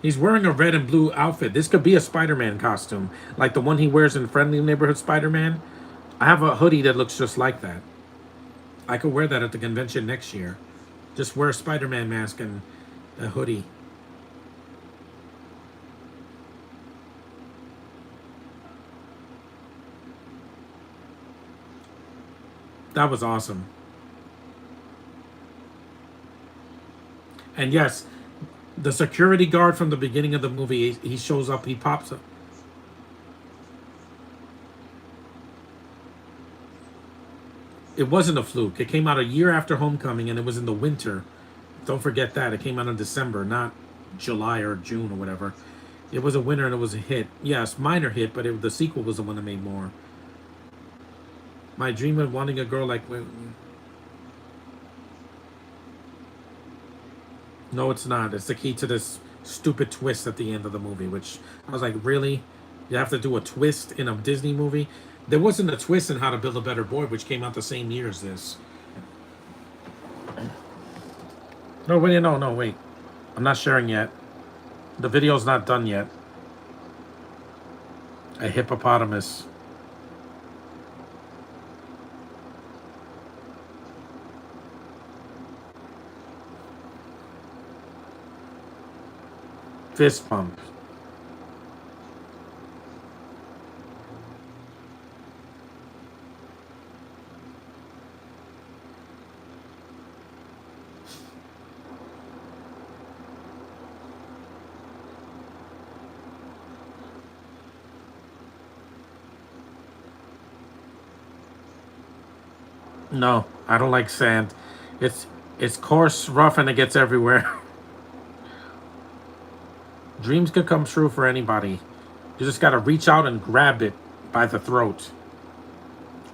He's wearing a red and blue outfit. This could be a Spider-Man costume, like the one he wears in Friendly Neighborhood Spider-Man. I have a hoodie that looks just like that. I could wear that at the convention next year. Just wear a Spider-Man mask and a hoodie. That was awesome. And yes, the security guard from the beginning of the movie, he shows up, he pops up. It wasn't a fluke. It came out a year after Homecoming and it was in the winter. Don't forget that. It came out in December, not July or June or whatever. It was a winter and it was a hit. Yes, minor hit, but the sequel was the one that made more. My dream of wanting a girl like. No, it's not. It's the key to this stupid twist at the end of the movie, which I was like, really? You have to do a twist in a Disney movie? There wasn't a twist in How to Build a Better Boy, which came out the same year as this. No, wait, no, no, wait. I'm not sharing yet. The video's not done yet. A hippopotamus. Fist pump. No, I don't like sand. It's coarse, rough, and it gets everywhere. Dreams can come true for anybody. You just gotta reach out and grab it by the throat.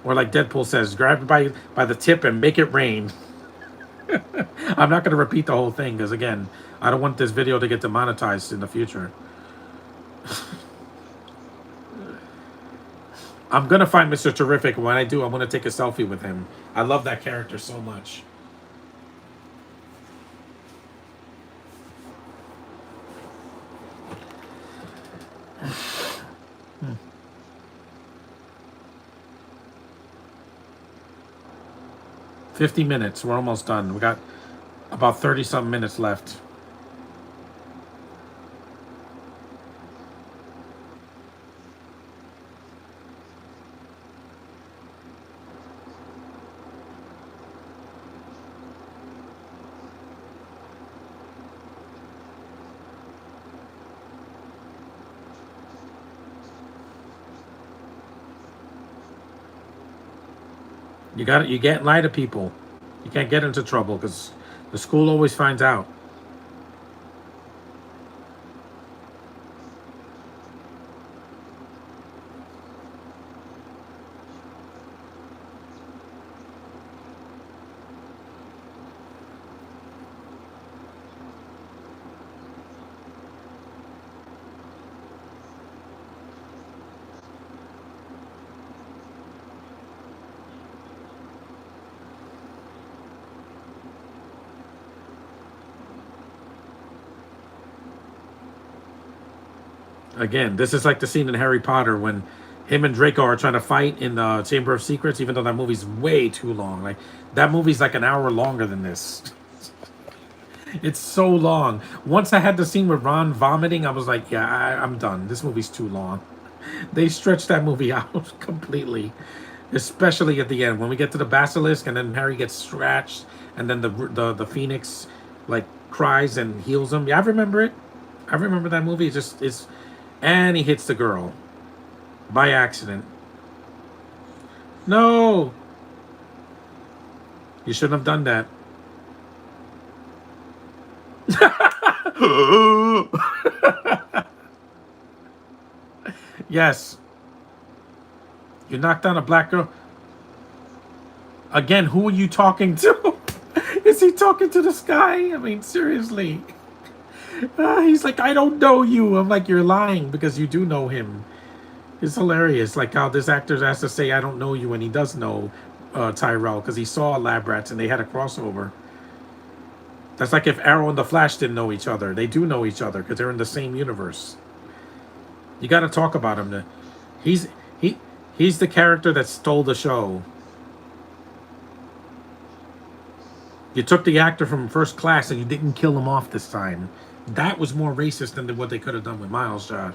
Or like Deadpool says, grab it by the tip and make it rain. I'm not gonna repeat the whole thing because again, I don't want this video to get demonetized in the future. I'm gonna find Mr. Terrific. When I do, I'm gonna take a selfie with him. I love that character so much. 50 minutes. We're almost done. We got about 30 some minutes left. You got it. You can't lie to people. You can't get into trouble because the school always finds out. Again, this is like the scene in Harry Potter when him and Draco are trying to fight in the Chamber of Secrets, even though that movie's way too long. Like that movie's like an hour longer than this. It's so long. Once I had the scene with Ron vomiting, I was like, yeah, I'm done. This movie's too long. They stretched that movie out completely, especially at the end when we get to the basilisk and then Harry gets scratched and then the phoenix like cries and heals him. Yeah, I remember it. I remember that movie. It just is, and he hits the girl by accident. No, you shouldn't have done that. Yes, you knocked down a black girl. Again, who are you talking to? Is he talking to the sky? I mean, seriously. He's like, I don't know you. I'm like, you're lying because you do know him. It's hilarious. Like how this actor has to say, I don't know you, and he does know Tyrell because he saw Lab Rats and they had a crossover. That's like if Arrow and the Flash didn't know each other. They do know each other because they're in the same universe. You got to talk about him. He's he he's the character that stole the show. You took the actor from First Class and you didn't kill him off this time. That was more racist than what they could have done with Miles, Josh.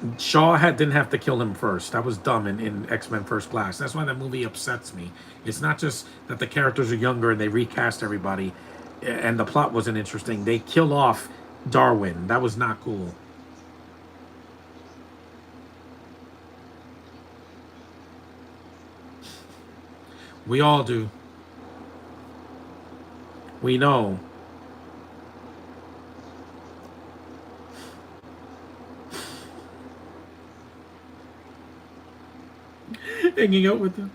Didn't have to kill him first. That was dumb in X-Men First Class. That's why that movie upsets me. It's not just that the characters are younger and they recast everybody and the plot wasn't interesting. They kill off Darwin. That was not cool. We all do. We know. Hanging out with them.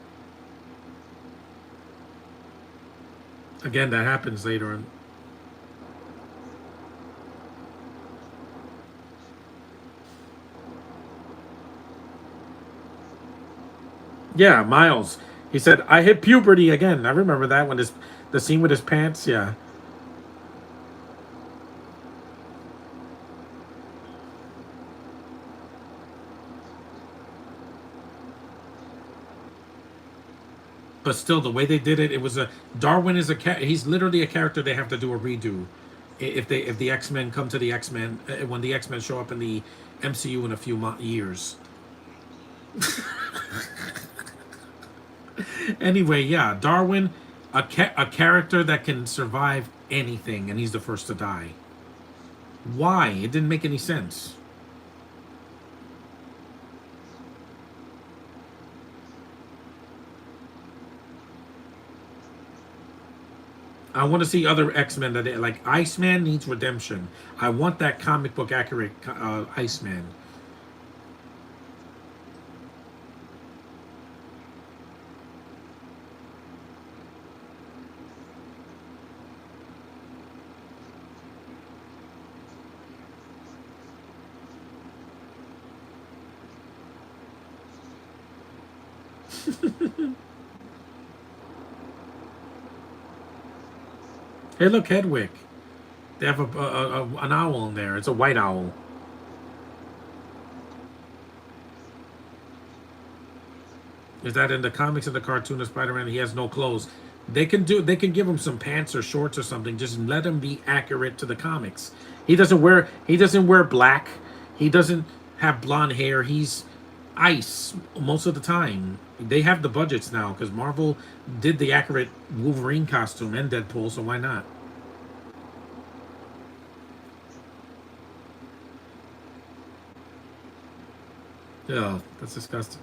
Again, that happens later on. Yeah, Miles. He said, I hit puberty again. I remember that when the scene with his pants, yeah. But still, the way they did it, it was a Darwin is he's literally a character they have to do a redo. If the X Men come to the X Men when the X Men show up in the MCU in a few years. Anyway, yeah, Darwin, a character that can survive anything, and he's the first to die. Why? It didn't make any sense. I want to see other X Men that like Iceman needs redemption. I want that comic book accurate Iceman. Hey, look, Hedwig. They have an owl in there. It's a white owl. Is that in the comics and the cartoon of Spider-Man? He has no clothes. They can give him some pants or shorts or something. Just let him be accurate to the comics. He doesn't wear black. He doesn't have blonde hair. He's ice most of the time. They have the budgets now because Marvel did the accurate Wolverine costume and Deadpool, so why not? Yeah, that's disgusting.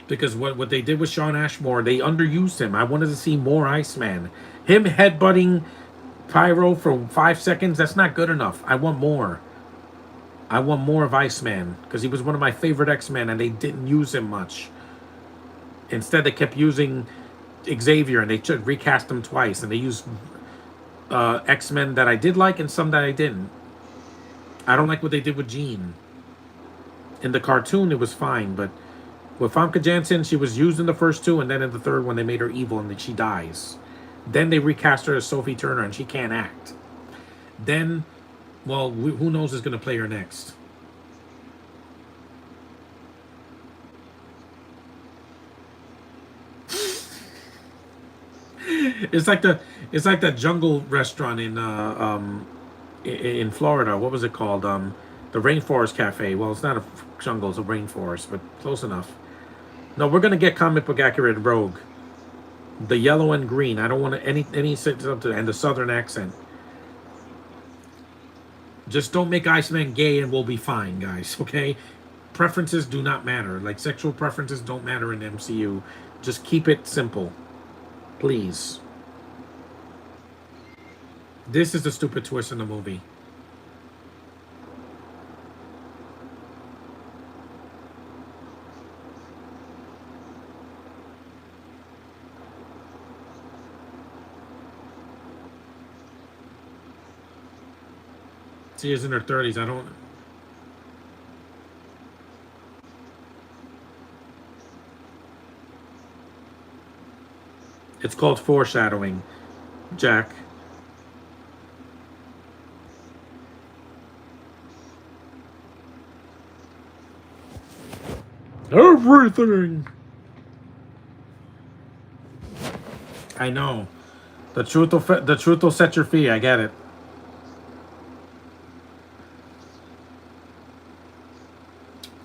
Because what they did with Sean Ashmore, they underused him. I wanted to see more Iceman. Him headbutting Pyro for 5 seconds, that's not good enough. I want more. I want more of Iceman because he was one of my favorite X-Men and they didn't use him much. Instead, they kept using Xavier and they recast him twice and they used X-Men that I did like and some that I didn't. I don't like what they did with Jean. In the cartoon, it was fine, but with Famke Janssen, she was used in the first two, and then in the third one, they made her evil and then she dies. Then they recast her as Sophie Turner, and she can't act. Then, well, who knows who's going to play her next? It's like that jungle restaurant in Florida. What was it called? The Rainforest Cafe. Well, it's not a jungle; it's a rainforest, but close enough. No, we're gonna get comic book accurate Rogue. The yellow and green. I don't want any something and the southern accent. Just don't make Iceman gay and we'll be fine, guys. Okay? Preferences do not matter. Like sexual preferences don't matter in MCU. Just keep it simple, please. This is the stupid twist in the movie. She is in her 30s. I don't. It's called foreshadowing, Jack. Everything. I know. The truth will set your free. I get it.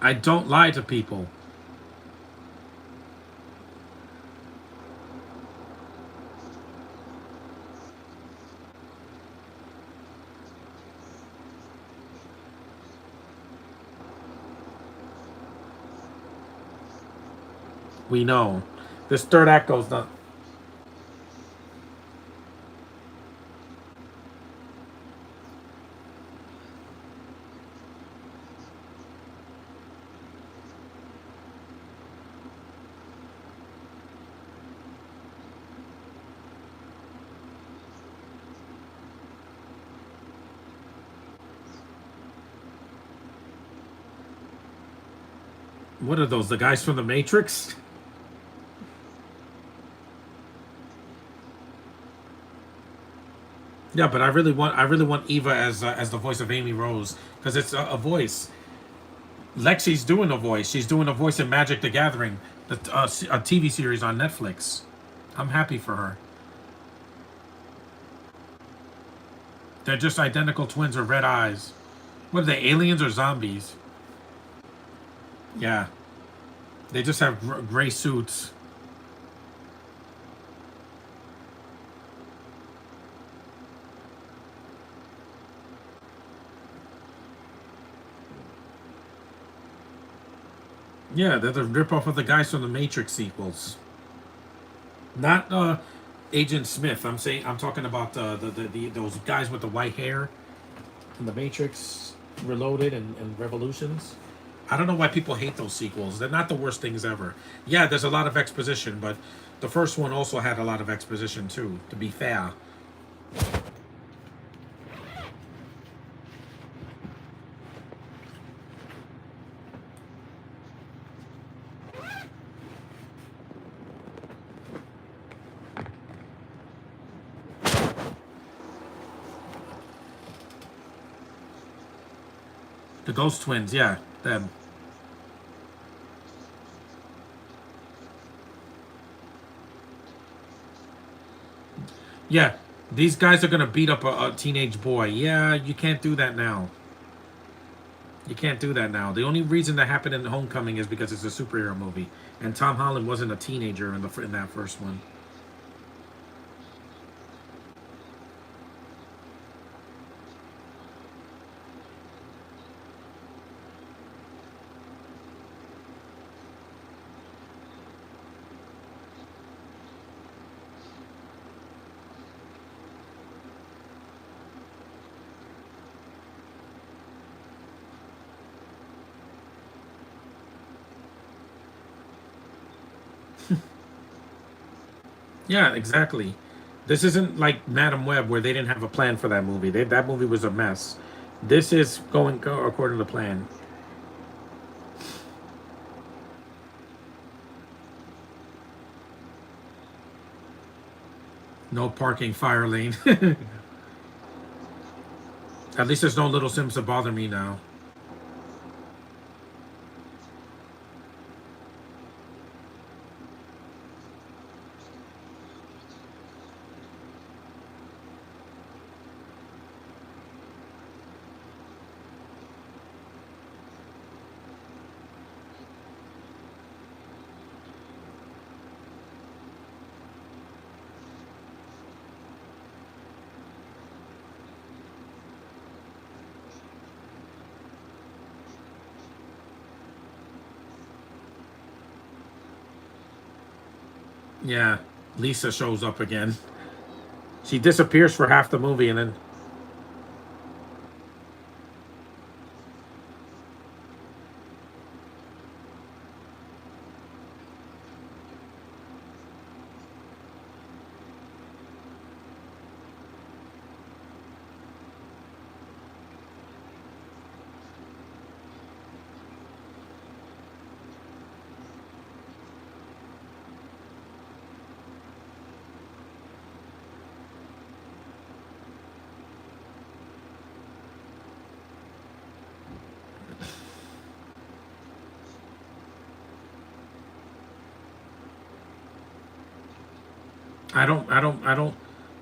I don't lie to people. We know. This third act goes not. What are those? The guys from the Matrix? Yeah, but I really want Eva as the voice of Amy Rose because it's a voice. Lexi's doing a voice. She's doing a voice in Magic the Gathering, a TV series on Netflix. I'm happy for her. They're just identical twins with red eyes. What are they, aliens or zombies? Yeah, they just have gray suits. Yeah, they're the ripoff of the guys from the Matrix sequels. Not Agent Smith. I'm talking about those guys with the white hair in the Matrix Reloaded and Revolutions. I don't know why people hate those sequels. They're not the worst things ever. Yeah, there's a lot of exposition, but the first one also had a lot of exposition too, to be fair. The Ghost Twins, yeah, them. Yeah, these guys are gonna beat up a teenage boy. Yeah, you can't do that now. You can't do that now. The only reason that happened in Homecoming is because it's a superhero movie, and Tom Holland wasn't a teenager in that first one. Yeah, exactly. This isn't like Madam Web where they didn't have a plan for that movie. That movie was a mess. This is go according to plan. No parking, fire lane. At least there's no little Sims to bother me now. Yeah, Lisa shows up again. She disappears for half the movie and then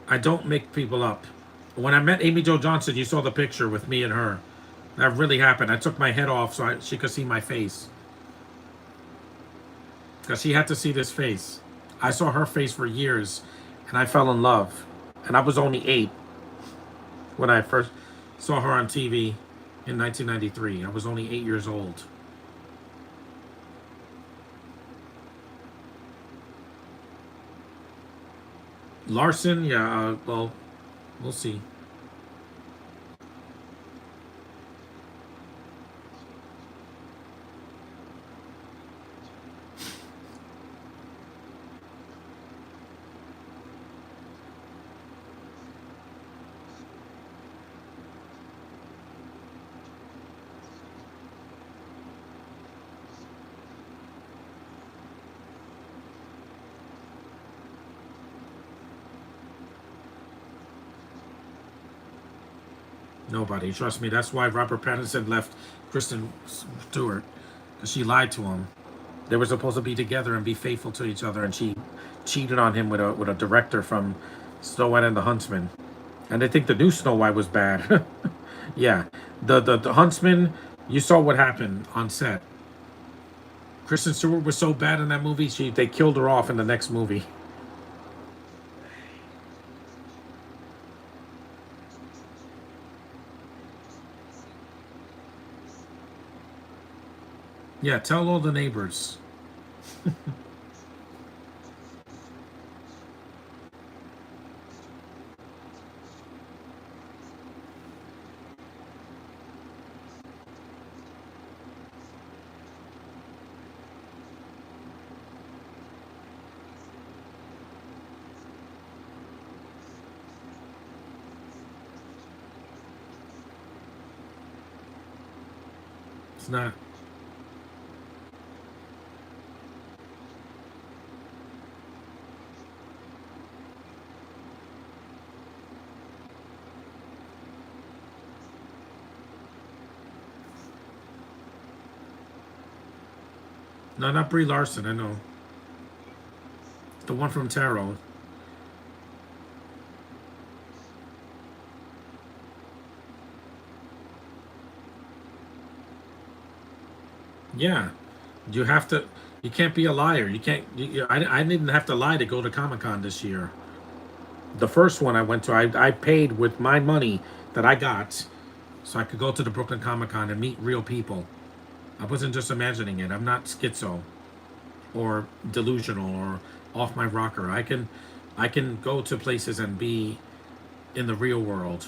I don't make people up. When I met Amy Jo Johnson, you saw the picture with me and her. That really happened. I took my head off so she could see my face. Because she had to see this face. I saw her face for years and I fell in love. And I was only 8 when I first saw her on TV in 1993. I was only 8 years old. Larson, yeah, well, we'll see. Nobody, trust me. That's why Robert Pattinson left Kristen Stewart. Because she lied to him. They were supposed to be together and be faithful to each other, and she cheated on him with a director from Snow White and the Huntsman. And they think the new Snow White was bad. Yeah, the Huntsman. You saw what happened on set. Kristen Stewart was so bad in that movie. They killed her off in the next movie. Yeah, tell all the neighbors. It's not. No, not Brie Larson. I know the one from Tarot. Yeah, you have to. You can't be a liar. You can't. I didn't have to lie to go to Comic Con this year. The first one I went to, I paid with my money that I got, so I could go to the Brooklyn Comic Con and meet real people. I wasn't just imagining it. I'm not schizo or delusional or off my rocker. I can go to places and be in the real world.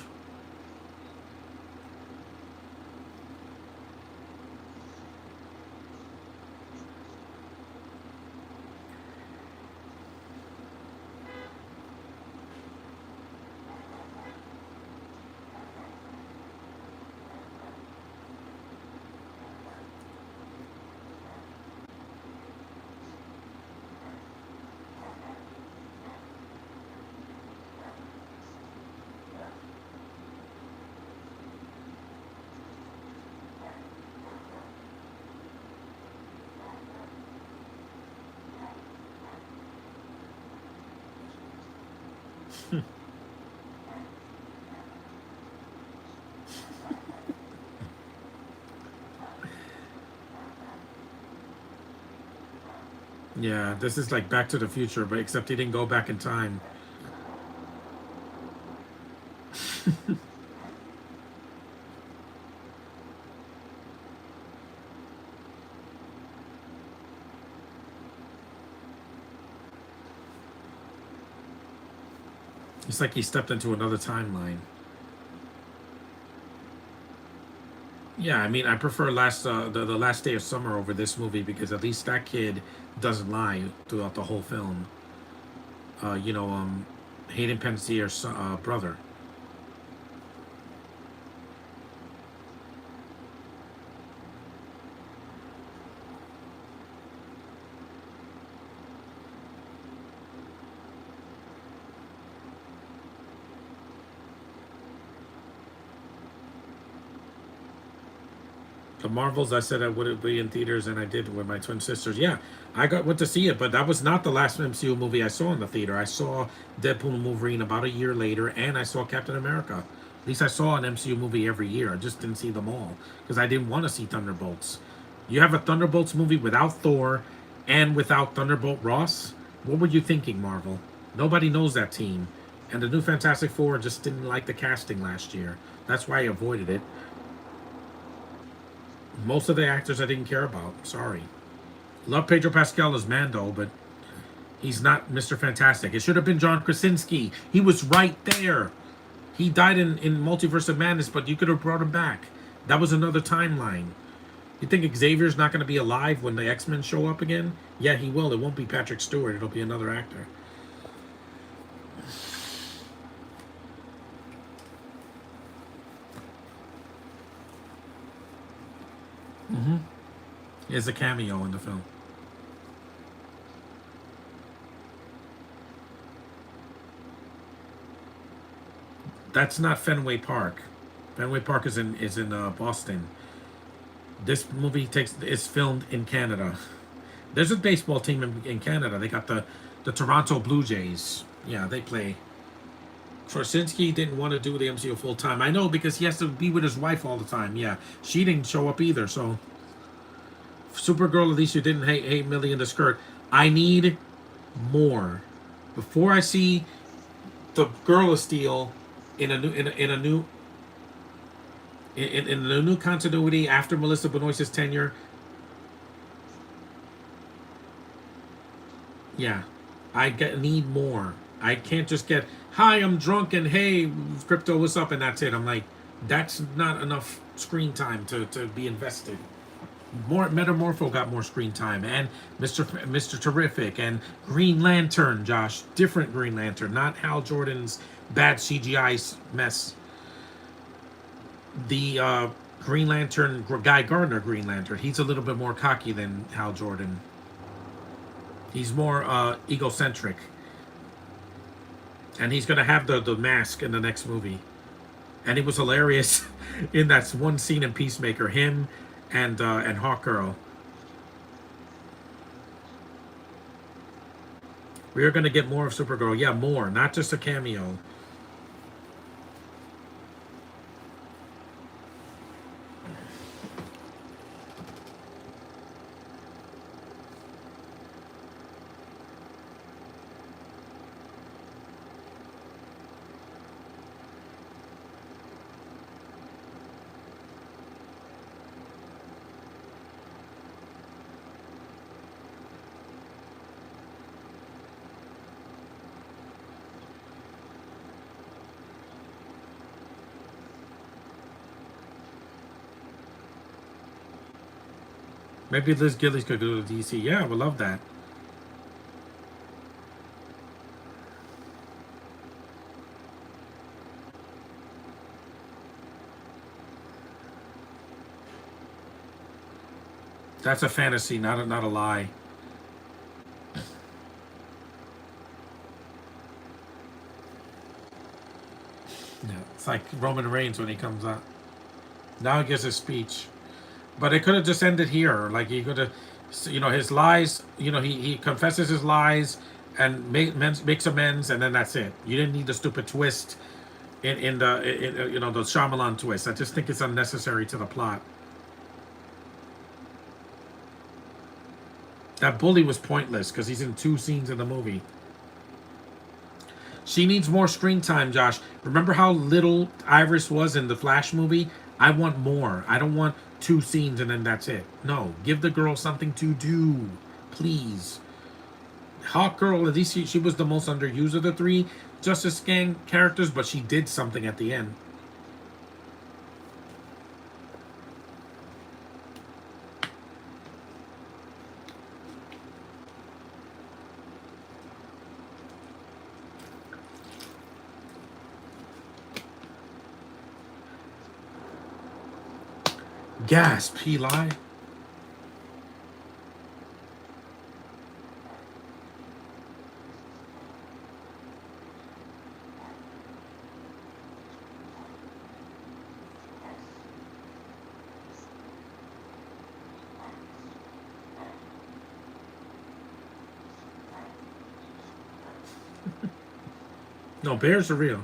Yeah, this is like Back to the Future, but except he didn't go back in time. It's like he stepped into another timeline. Yeah, I mean, I prefer the last day of summer over this movie because at least that kid doesn't lie throughout the whole film. Uh, you know, um, Hayden Panettiere's brother. The Marvels, I said I wouldn't be in theaters, and I did with my twin sisters. Yeah, went to see it, but that was not the last MCU movie I saw in the theater. I saw Deadpool and Wolverine about a year later, and I saw Captain America. At least I saw an MCU movie every year. I just didn't see them all because I didn't want to see Thunderbolts. You have a Thunderbolts movie without Thor and without Thunderbolt Ross? What were you thinking, Marvel? Nobody knows that team. And the new Fantastic Four just didn't like the casting last year. That's why I avoided it. Most of the actors I didn't care about. Sorry. Love Pedro Pascal as Mando, but he's not Mr. Fantastic. It should have been John Krasinski. He was right there. He died in Multiverse of Madness, but you could have brought him back. That was another timeline. You think Xavier's not going to be alive when the X-Men show up again? Yeah, he will. It won't be Patrick Stewart. It'll be another actor. He has a cameo in the film. That's not Fenway Park. Fenway Park is in Boston. This movie takes is filmed in Canada. There's a baseball team in Canada. They got the Toronto Blue Jays. Yeah, they play. Krasinski didn't want to do the MCU full time. I know because he has to be with his wife all the time. Yeah, she didn't show up either. So Supergirl, at least you didn't hate Millie in the skirt. I need more. Before I see the Girl of Steel in the new continuity after Melissa Benoist's tenure, yeah, need more. I can't just get hi, I'm drunk, and hey, crypto, what's up, and that's it. I'm like, that's not enough screen time to be invested. More Metamorpho got more screen time, and Mr. Terrific and Green Lantern, Josh, different Green Lantern, not Hal Jordan's bad CGI mess. The Green Lantern, Guy Gardner Green Lantern, he's a little bit more cocky than Hal Jordan. He's more egocentric, and he's gonna have the mask in the next movie. And it was hilarious in that one scene in Peacemaker, him and Hawkgirl. We are going to get more of Supergirl. Yeah, more, not just a cameo. Maybe Liz Gillies could go to DC. Yeah, I would love that. That's a fantasy, not a lie. Yeah, it's like Roman Reigns when he comes out. Now he gives his speech, but it could have just ended here. Like he could have, his lies. He confesses his lies and makes amends, and then that's it. You didn't need the stupid twist in the Shyamalan twist. I just think it's unnecessary to the plot. That bully was pointless because he's in 2 scenes in the movie. She needs more screen time, Josh. Remember how little Iris was in the Flash movie? I want more. I don't want 2 scenes and then that's it. No, give the girl something to do, please. Hawk Girl, at least she was the most underused of the 3 Justice Gang characters, but she did something at the end. Gasp, Eli. No, bears are real.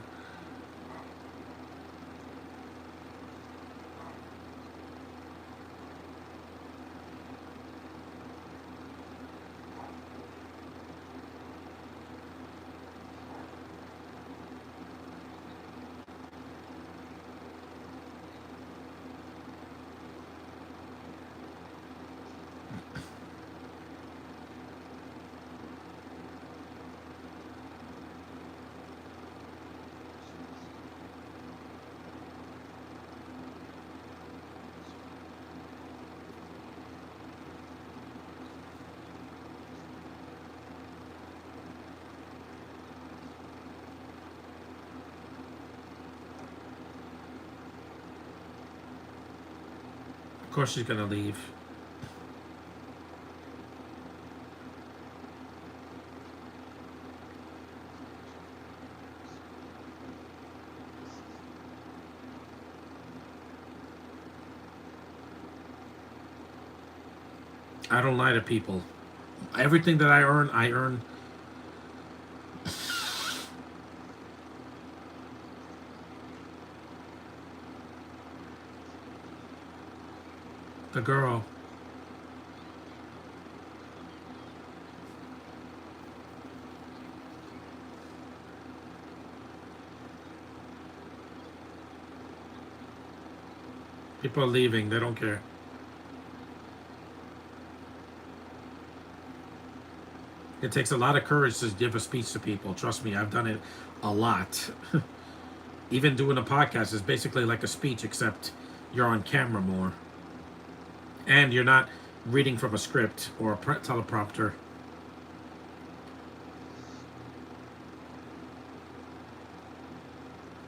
Of course she's gonna leave. I don't lie to people. Everything that I earn. The girl. People are leaving. They don't care. It takes a lot of courage to give a speech to people. Trust me, I've done it a lot. Even doing a podcast is basically like a speech, except you're on camera more. And you're not reading from a script or a teleprompter.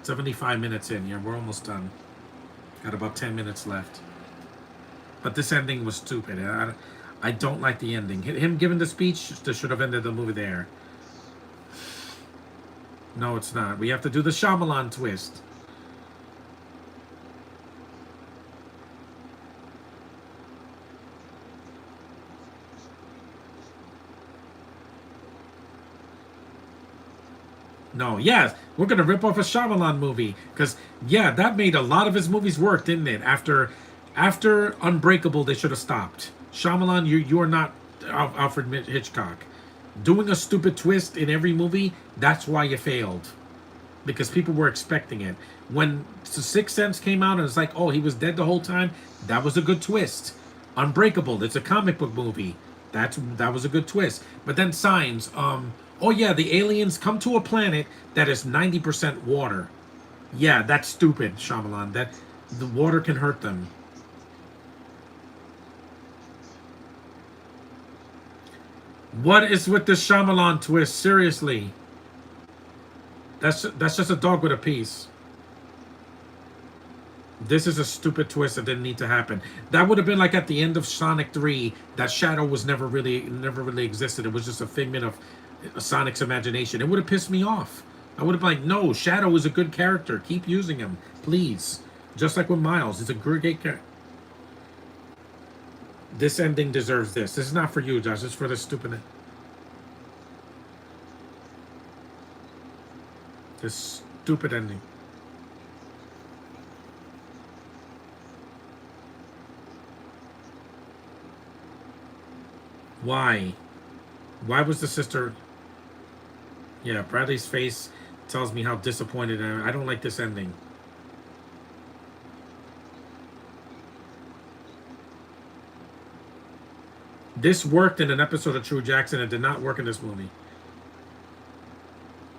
75 minutes in. Yeah, we're almost done. Got about 10 minutes left. But this ending was stupid. I don't like the ending. Him giving the speech should have ended the movie there. No, it's not. We have to do the Shyamalan twist. No, yeah, we're gonna rip off a Shyamalan movie because yeah, that made a lot of his movies work, didn't it? After Unbreakable, they should have stopped. Shyamalan, you are not Alfred Hitchcock. Doing a stupid twist in every movie, that's why you failed. Because people were expecting it. When The Sixth Sense came out and it's like, oh, he was dead the whole time, that was a good twist. Unbreakable, it's a comic book movie. That was a good twist. But then Signs, oh yeah, the aliens come to a planet that is 90% water. Yeah, that's stupid, Shyamalan. That the water can hurt them. What is with this Shyamalan twist? Seriously, that's just a dog with a piece. This is a stupid twist that didn't need to happen. That would have been like at the end of Sonic 3, that Shadow was never really existed. It was just a figment of Sonic's imagination. It would have pissed me off. I would have been like, no, Shadow is a good character. Keep using him, please. Just like with Miles, it's a great character. This ending deserves this. This is not for you, Josh. It's for the stupid. This stupid ending. Why? Why was the sister? Yeah, Bradley's face tells me how disappointed I am. I don't like this ending. This worked in an episode of True Jackson. It did not work in this movie.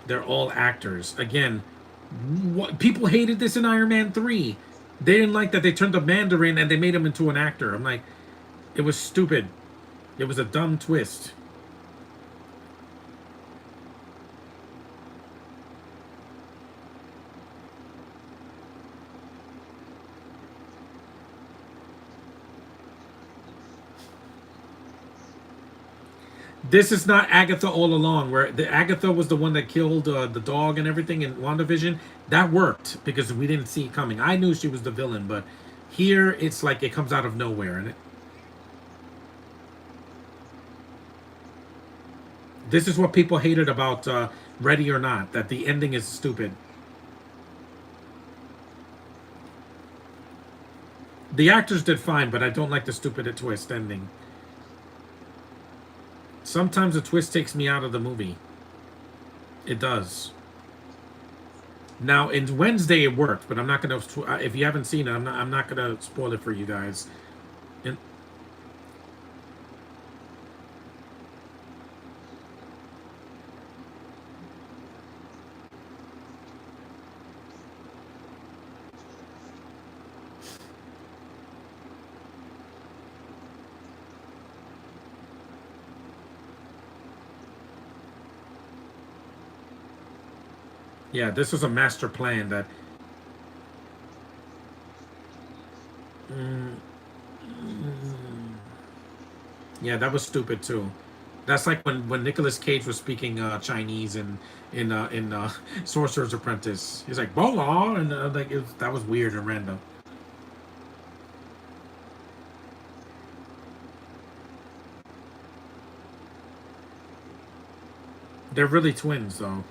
They're all actors. Again, people hated this in Iron Man 3. They didn't like that they turned the Mandarin and they made him into an actor. I'm like, it was stupid. It was a dumb twist. This is not Agatha all along, where the Agatha was the one that killed the dog and everything in WandaVision. That worked because we didn't see it coming. I knew she was the villain, but here it's like it comes out of nowhere. And this is what people hated about Ready or Not, that the ending is stupid. The actors did fine, but I don't like the stupid twist ending. Sometimes a twist takes me out of the movie. It does. Now in Wednesday it worked, but I'm not gonna. If you haven't seen it, I'm not gonna spoil it for you guys. And yeah, this was a master plan. That mm, yeah, that was stupid too. That's like when Nicolas Cage was speaking Chinese in Sorcerer's Apprentice. He's like "Bola," and that was weird and random. They're really twins though.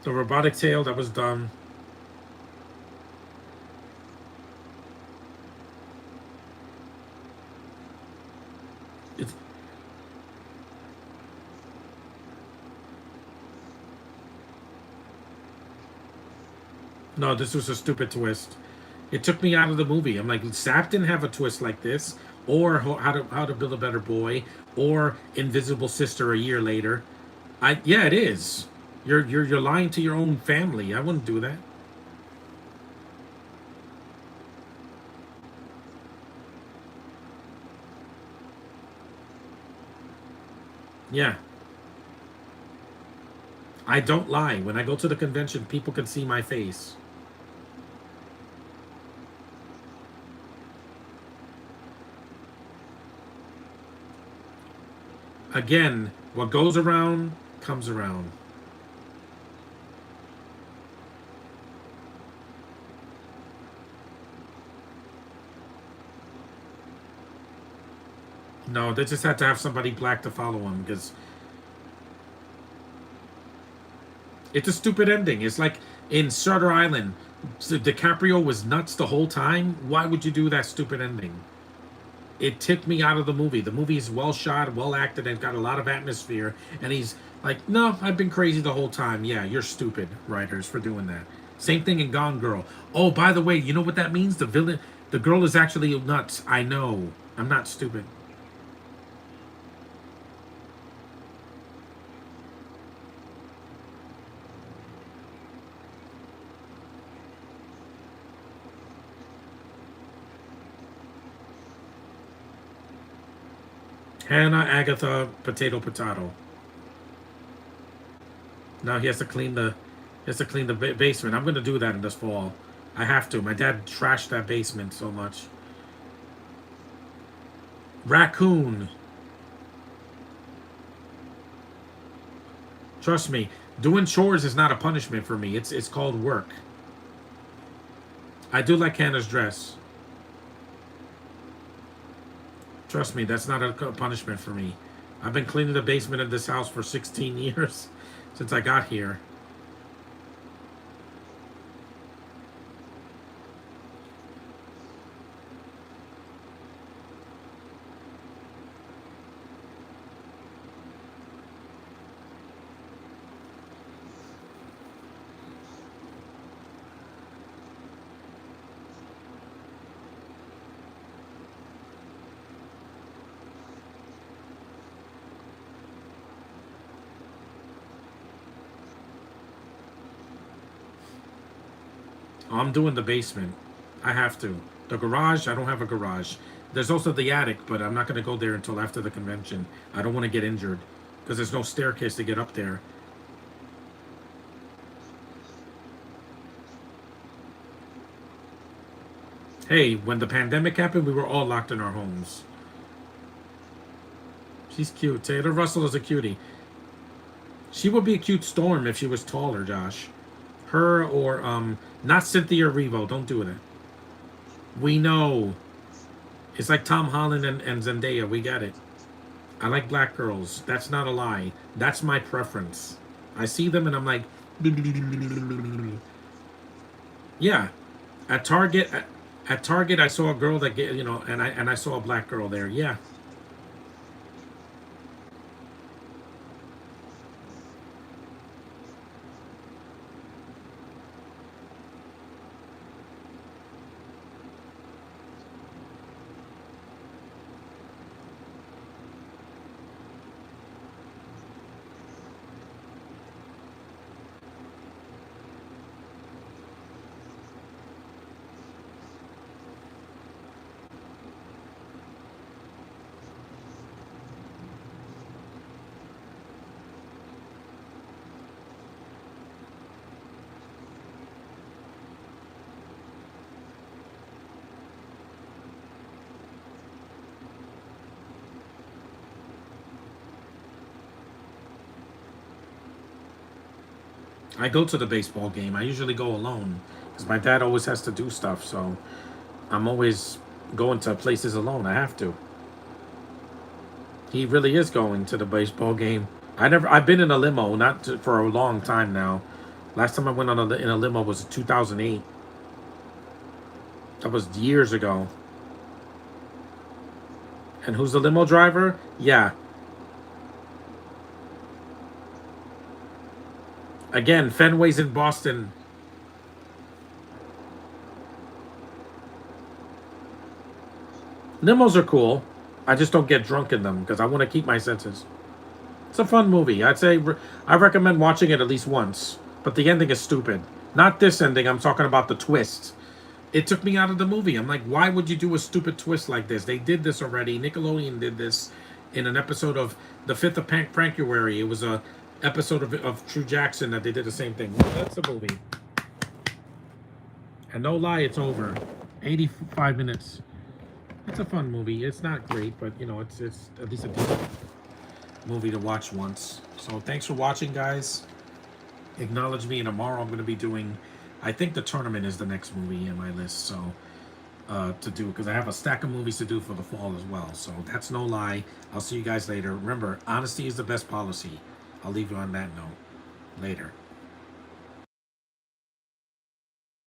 The robotic tail, that was dumb. It's no, this was a stupid twist. It took me out of the movie. I'm like, Sap didn't have a twist like this, or how to build a better boy, or Invisible Sister a year later. Yeah, it is. You're lying to your own family. I wouldn't do that. Yeah, I don't lie. When I go to the convention, people can see my face. Again, what goes around comes around. No, they just had to have somebody black to follow him because it's a stupid ending. It's like in Shutter Island, so DiCaprio was nuts the whole time. Why would you do that stupid ending? It took me out of the movie. The movie is well shot, well acted, and got a lot of atmosphere. And he's like, no, I've been crazy the whole time. Yeah, you're stupid, writers, for doing that. Same thing in Gone Girl. Oh, by the way, you know what that means? The villain, the girl is actually nuts. I know. I'm not stupid. Hannah, Agatha, potato, potato. Now he has to clean the basement. I'm gonna do that in this fall. I have to. My dad trashed that basement so much. Raccoon. Trust me, doing chores is not a punishment for me. It's called work. I do like Hannah's dress. Trust me, that's not a punishment for me. I've been cleaning the basement of this house for 16 years since I got here. I'm doing the basement. I have to. The garage, I don't have a garage. There's also the attic, but I'm not going to go there until after the convention. I don't want to get injured because there's no staircase to get up there. Hey, when the pandemic happened, we were all locked in our homes. She's cute. Taylor Russell is a cutie. She would be a cute Storm if she was taller, Josh. Her or not Cynthia Erivo. Don't do that. We know. It's like Tom Holland and Zendaya. We get it. I like black girls. That's not a lie. That's my preference. I see them and I'm like, yeah. At Target, at Target, I saw a girl that get and I saw a black girl there. Yeah. I go to the baseball game. I usually go alone because my dad always has to do stuff. So I'm always going to places alone. I have to. He really is going to the baseball game. I've been in a limo, not for a long time now. Last time I went in a limo was 2008. That was years ago. And who's the limo driver? Yeah. Again, Fenway's in Boston. Limos are cool. I just don't get drunk in them because I want to keep my senses. It's a fun movie. I'd say I recommend watching it at least once. But the ending is stupid. Not this ending. I'm talking about the twist. It took me out of the movie. I'm like, why would you do a stupid twist like this? They did this already. Nickelodeon did this in an episode of The 5th of Prankuary. It was a episode of True Jackson that they did the same thing. Well, that's a movie. And no lie, it's over. 85 minutes. It's a fun movie. It's not great, but it's at least a decent movie to watch once. So thanks for watching, guys. Acknowledge me, and tomorrow I'm going to be doing. I think The Tournament is the next movie in my list. So to do because I have a stack of movies to do for the fall as well. So that's no lie. I'll see you guys later. Remember, honesty is the best policy. I'll leave you on that note. Later.